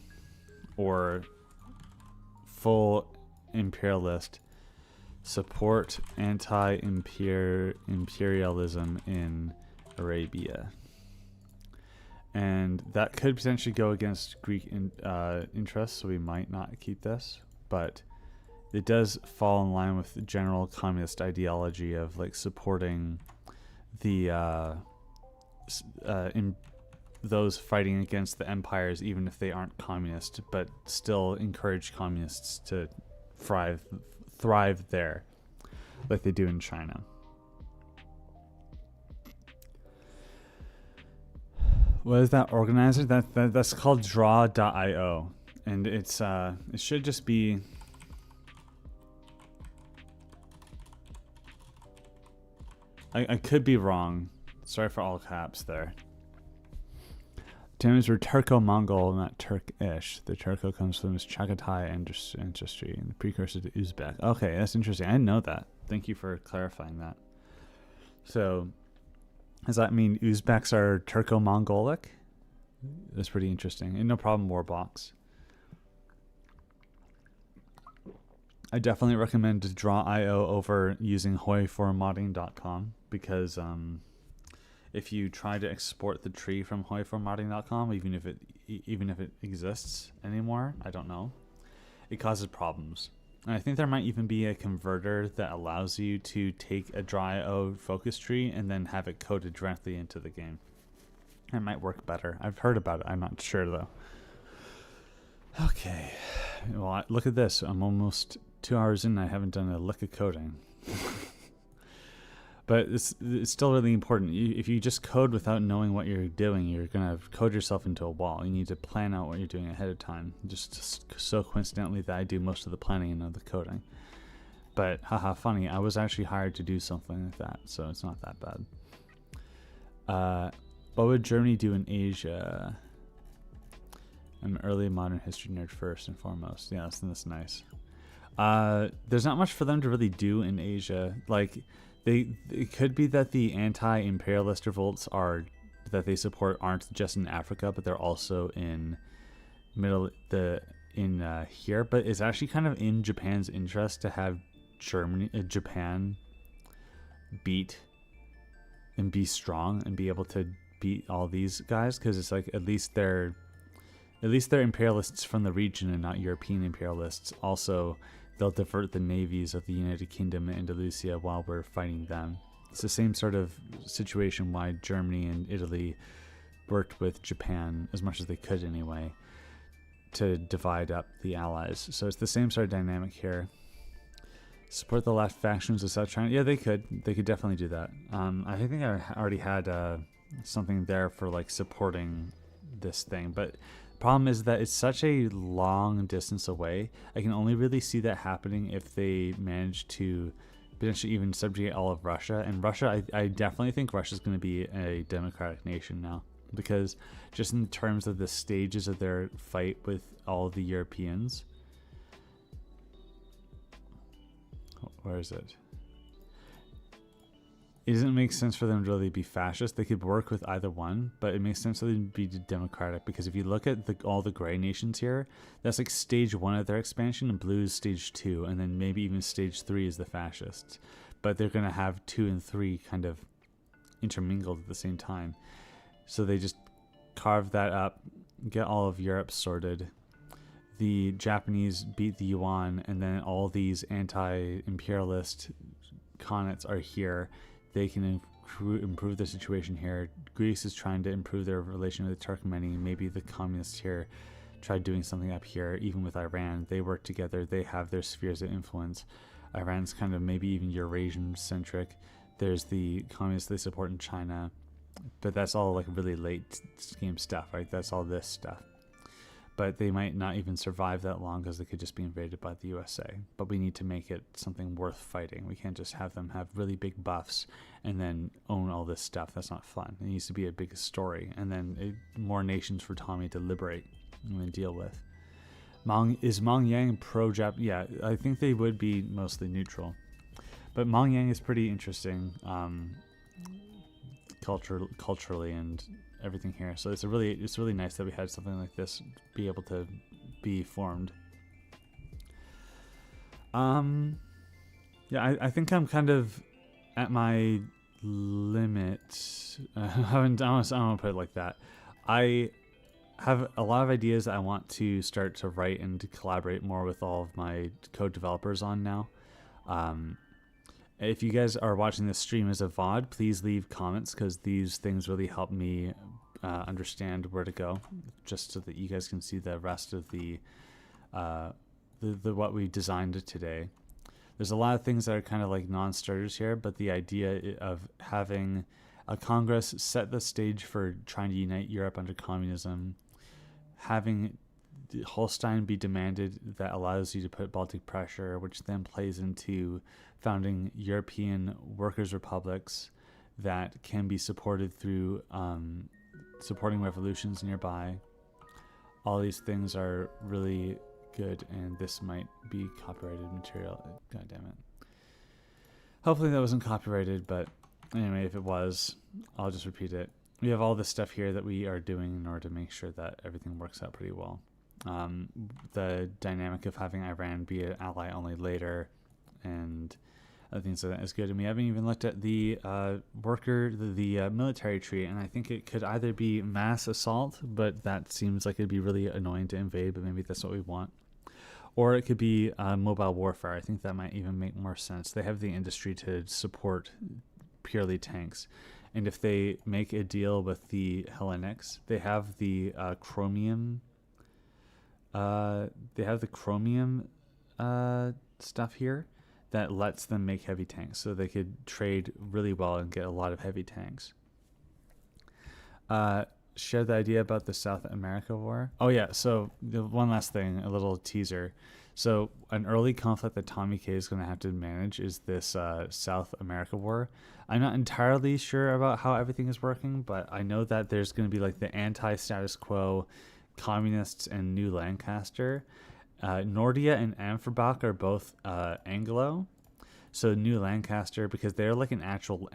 or full imperialist, support anti-imperialism in Arabia. And that could potentially go against Greek interests, so we might not keep this, but it does fall in line with the general communist ideology of like supporting the those fighting against the empires, even if they aren't communist, but still encourage communists to thrive there, like they do in China. What is that organizer? That's called draw.io, and it should just be. I could be wrong. Sorry for all caps there. Terms were Turco-Mongol, not Turkish. The Turco comes from this Chagatai ancestry and the precursor to Uzbek. Okay, that's interesting. I didn't know that. Thank you for clarifying that. So, does that mean Uzbeks are Turco-Mongolic? That's pretty interesting. And no problem, Warbox. I definitely recommend Draw.io over using HOI4Modding.com, because if you try to export the tree from HOI4Modding.com, even if it exists anymore, I don't know, it causes problems. And I think there might even be a converter that allows you to take a Draw.io focus tree and then have it coded directly into the game. It might work better. I've heard about it. I'm not sure though. Okay. Well, look at this. I'm almost 2 hours in. I haven't done a lick of coding. But it's still really important. If you just code without knowing what you're doing, you're going to code yourself into a wall. You need to plan out what you're doing ahead of time. Just so coincidentally that I do most of the planning and of the coding. But haha, funny, I was actually hired to do something like that, so it's not that bad. What would Germany do in Asia? I'm an early modern history nerd first and foremost. Yeah, that's nice. There's not much for them to really do in Asia. Like, it could be that the anti-imperialist revolts that they support aren't just in Africa, but they're also in here. But it's actually kind of in Japan's interest to have Japan beat and be strong and be able to beat all these guys, because it's like at least they're imperialists from the region and not European imperialists. Also, they'll divert the navies of the United Kingdom and Andalusia while we're fighting them. It's the same sort of situation why Germany and Italy worked with Japan as much as they could anyway to divide up the allies. So it's the same sort of dynamic here. Support the left factions of South China. Yeah, they could definitely do that. I think I already had something there for like supporting this thing, but the problem is that it's such a long distance away. I can only really see that happening if they manage to potentially even subjugate all of Russia. And Russia, I definitely think Russia's going to be a democratic nation now, because just in terms of the stages of their fight with all the Europeans. Where is it? It doesn't make sense for them to really be fascist. They could work with either one, but it makes sense for them to be democratic, because if you look at all the gray nations here, that's like stage 1 of their expansion, and blue is stage 2, and then maybe even stage 3 is the fascists. But they're going to have 2 and 3 kind of intermingled at the same time. So they just carve that up, get all of Europe sorted. The Japanese beat the yuan, and then all these anti-imperialist Khanates are here. They can improve the situation here. Greece is trying to improve their relation with the Turkmeni. Maybe the communists here try doing something up here. Even with Iran, they work together. They have their spheres of influence. Iran's kind of maybe even Eurasian-centric. There's the communists they support in China. But that's all like really late game stuff, right? That's all this stuff. But they might not even survive that long, because they could just be invaded by the USA. But we need to make it something worth fighting. We can't just have them have really big buffs and then own all this stuff. That's not fun. It needs to be a big story, and then more nations for Tommy to liberate and deal with. Is Mongyang pro-Jap? Yeah, I think they would be mostly neutral. But Mongyang is pretty interesting culturally and everything here. So it's really nice that we had something like this be able to be formed. Yeah, I think I'm kind of at my limit. I don't want to put it like that. I have a lot of ideas that I want to start to write and to collaborate more with all of my code developers on now. If you guys are watching this stream as a VOD, please leave comments, because these things really help me understand where to go, just so that you guys can see the rest of the what we designed today. There's a lot of things that are kind of like non-starters here, but the idea of having a Congress set the stage for trying to unite Europe under communism, having Holstein be demanded, that allows you to put Baltic pressure, which then plays into founding European workers' republics that can be supported through supporting revolutions nearby. All these things are really good, and this might be copyrighted material. God damn it. Hopefully that wasn't copyrighted, but anyway, if it was, I'll just repeat it. We have all this stuff here that we are doing in order to make sure that everything works out pretty well. The dynamic of having Iran be an ally only later, and other things like that is good. And we haven't even looked at the military tree, and I think it could either be mass assault, but that seems like it'd be really annoying to invade, but maybe that's what we want. Or it could be mobile warfare. I think that might even make more sense. They have the industry to support purely tanks. And if they make a deal with the Hellenics, they have the chromium. Stuff here that lets them make heavy tanks, so they could trade really well and get a lot of heavy tanks. Share the idea about the South America war. Oh yeah, so one last thing, a little teaser. So an early conflict that Tommy K is going to have to manage is this South America war. I'm not entirely sure about how everything is working, but I know that there's going to be like the anti-status quo communists and New Lancaster. Nordia and Amphibach are both Anglo. So New Lancaster, because they're like an actual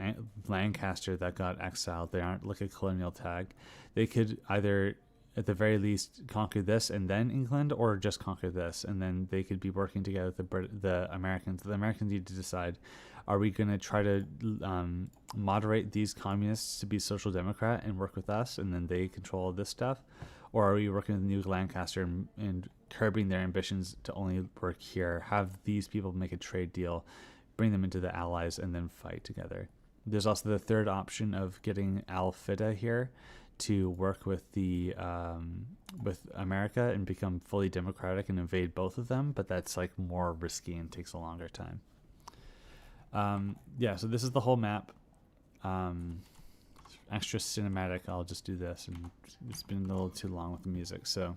Lancaster that got exiled, they aren't like a colonial tag. They could either, at the very least, conquer this and then England, or just conquer this, and then they could be working together with the Americans. The Americans need to decide: are we going to try to moderate these communists to be social democrat and work with us, and then they control this stuff, or are we working with New Lancaster and curbing their ambitions to only work here? Have these people make a trade deal, bring them into the Allies, and then fight together. There's also the third option of getting Al-Fida here to work with the with America and become fully democratic and invade both of them, but that's like more risky and takes a longer time. Yeah, so this is the whole map. Extra cinematic, I'll just do this, and it's been a little too long with the music. So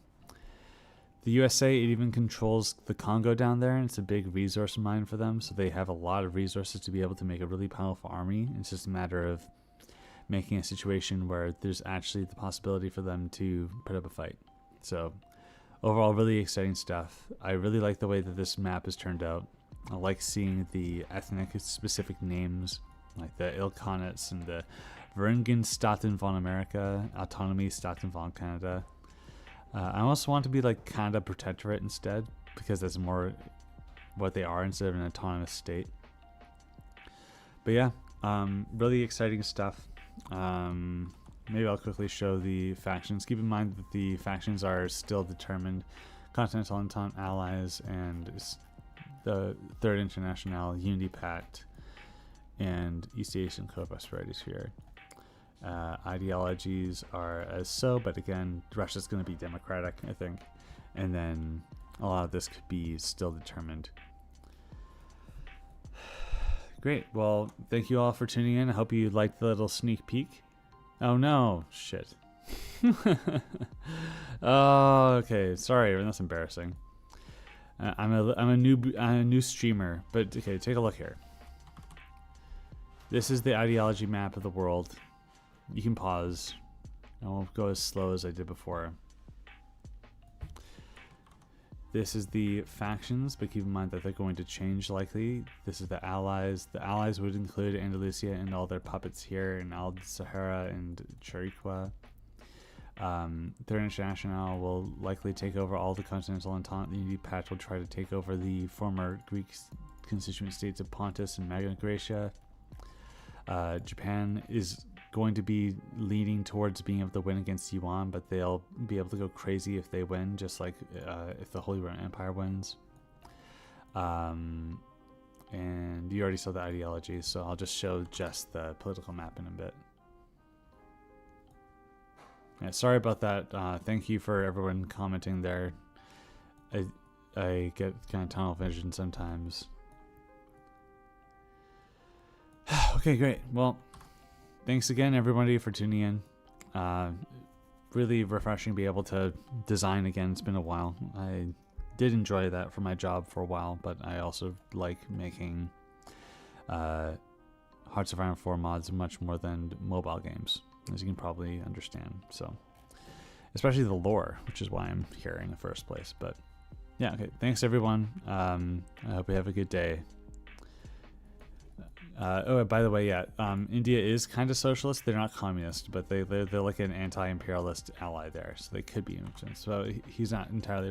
the USA, it even controls the Congo down there, and it's a big resource mine for them, so they have a lot of resources to be able to make a really powerful army. It's just a matter of making a situation where there's actually the possibility for them to put up a fight. So overall, really exciting stuff. I really like the way that this map has turned out. I like seeing the ethnic specific names, like the Ilkhanates and the Verenigingstaten von America, Autonomy Staten von Canada. I also want to be like Canada Protectorate instead, because that's more what they are instead of an autonomous state. But yeah, really exciting stuff. Maybe I'll quickly show the factions. Keep in mind that the factions are still determined: Continental Entente allies and the Third International, Unity Pact, and East Asian Co-Prosperities here. Ideologies are as so, but again, Russia's going to be democratic, I think, and then a lot of this could be still determined. Great. Well, thank you all for tuning in. I hope you liked the little sneak peek. Oh no, shit. Oh, okay. Sorry, that's embarrassing. I'm a new streamer, but okay, take a look here. This is the ideology map of the world. You can pause. I won't go as slow as I did before. This is the factions, but keep in mind that they're going to change likely. This is the allies. The allies would include Andalusia and all their puppets here, and Al-Sahara and Chariqua. Third International will likely take over all the Continental Entente. The Unity Pact will try to take over the former Greek constituent states of Pontus and Magna Graecia. Japan is going to be leaning towards being able to win against Yuan, but they'll be able to go crazy if they win, just like if the Holy Roman Empire wins. And you already saw the ideologies, so I'll just show just the political map in a bit. Yeah, sorry about that. Thank you for everyone commenting there. I get kind of tunnel vision sometimes. Okay, great. Well, thanks again, everybody, for tuning in. Really refreshing to be able to design again. It's been a while. I did enjoy that for my job for a while, but I also like making Hearts of Iron 4 mods much more than mobile games, as you can probably understand. So, especially the lore, which is why I'm here in the first place. But yeah, okay. Thanks, everyone. I hope you have a good day. Oh, by the way, yeah, India is kind of socialist. They're not communist, but they're like an anti-imperialist ally there, so they could be influenced. So he's not entirely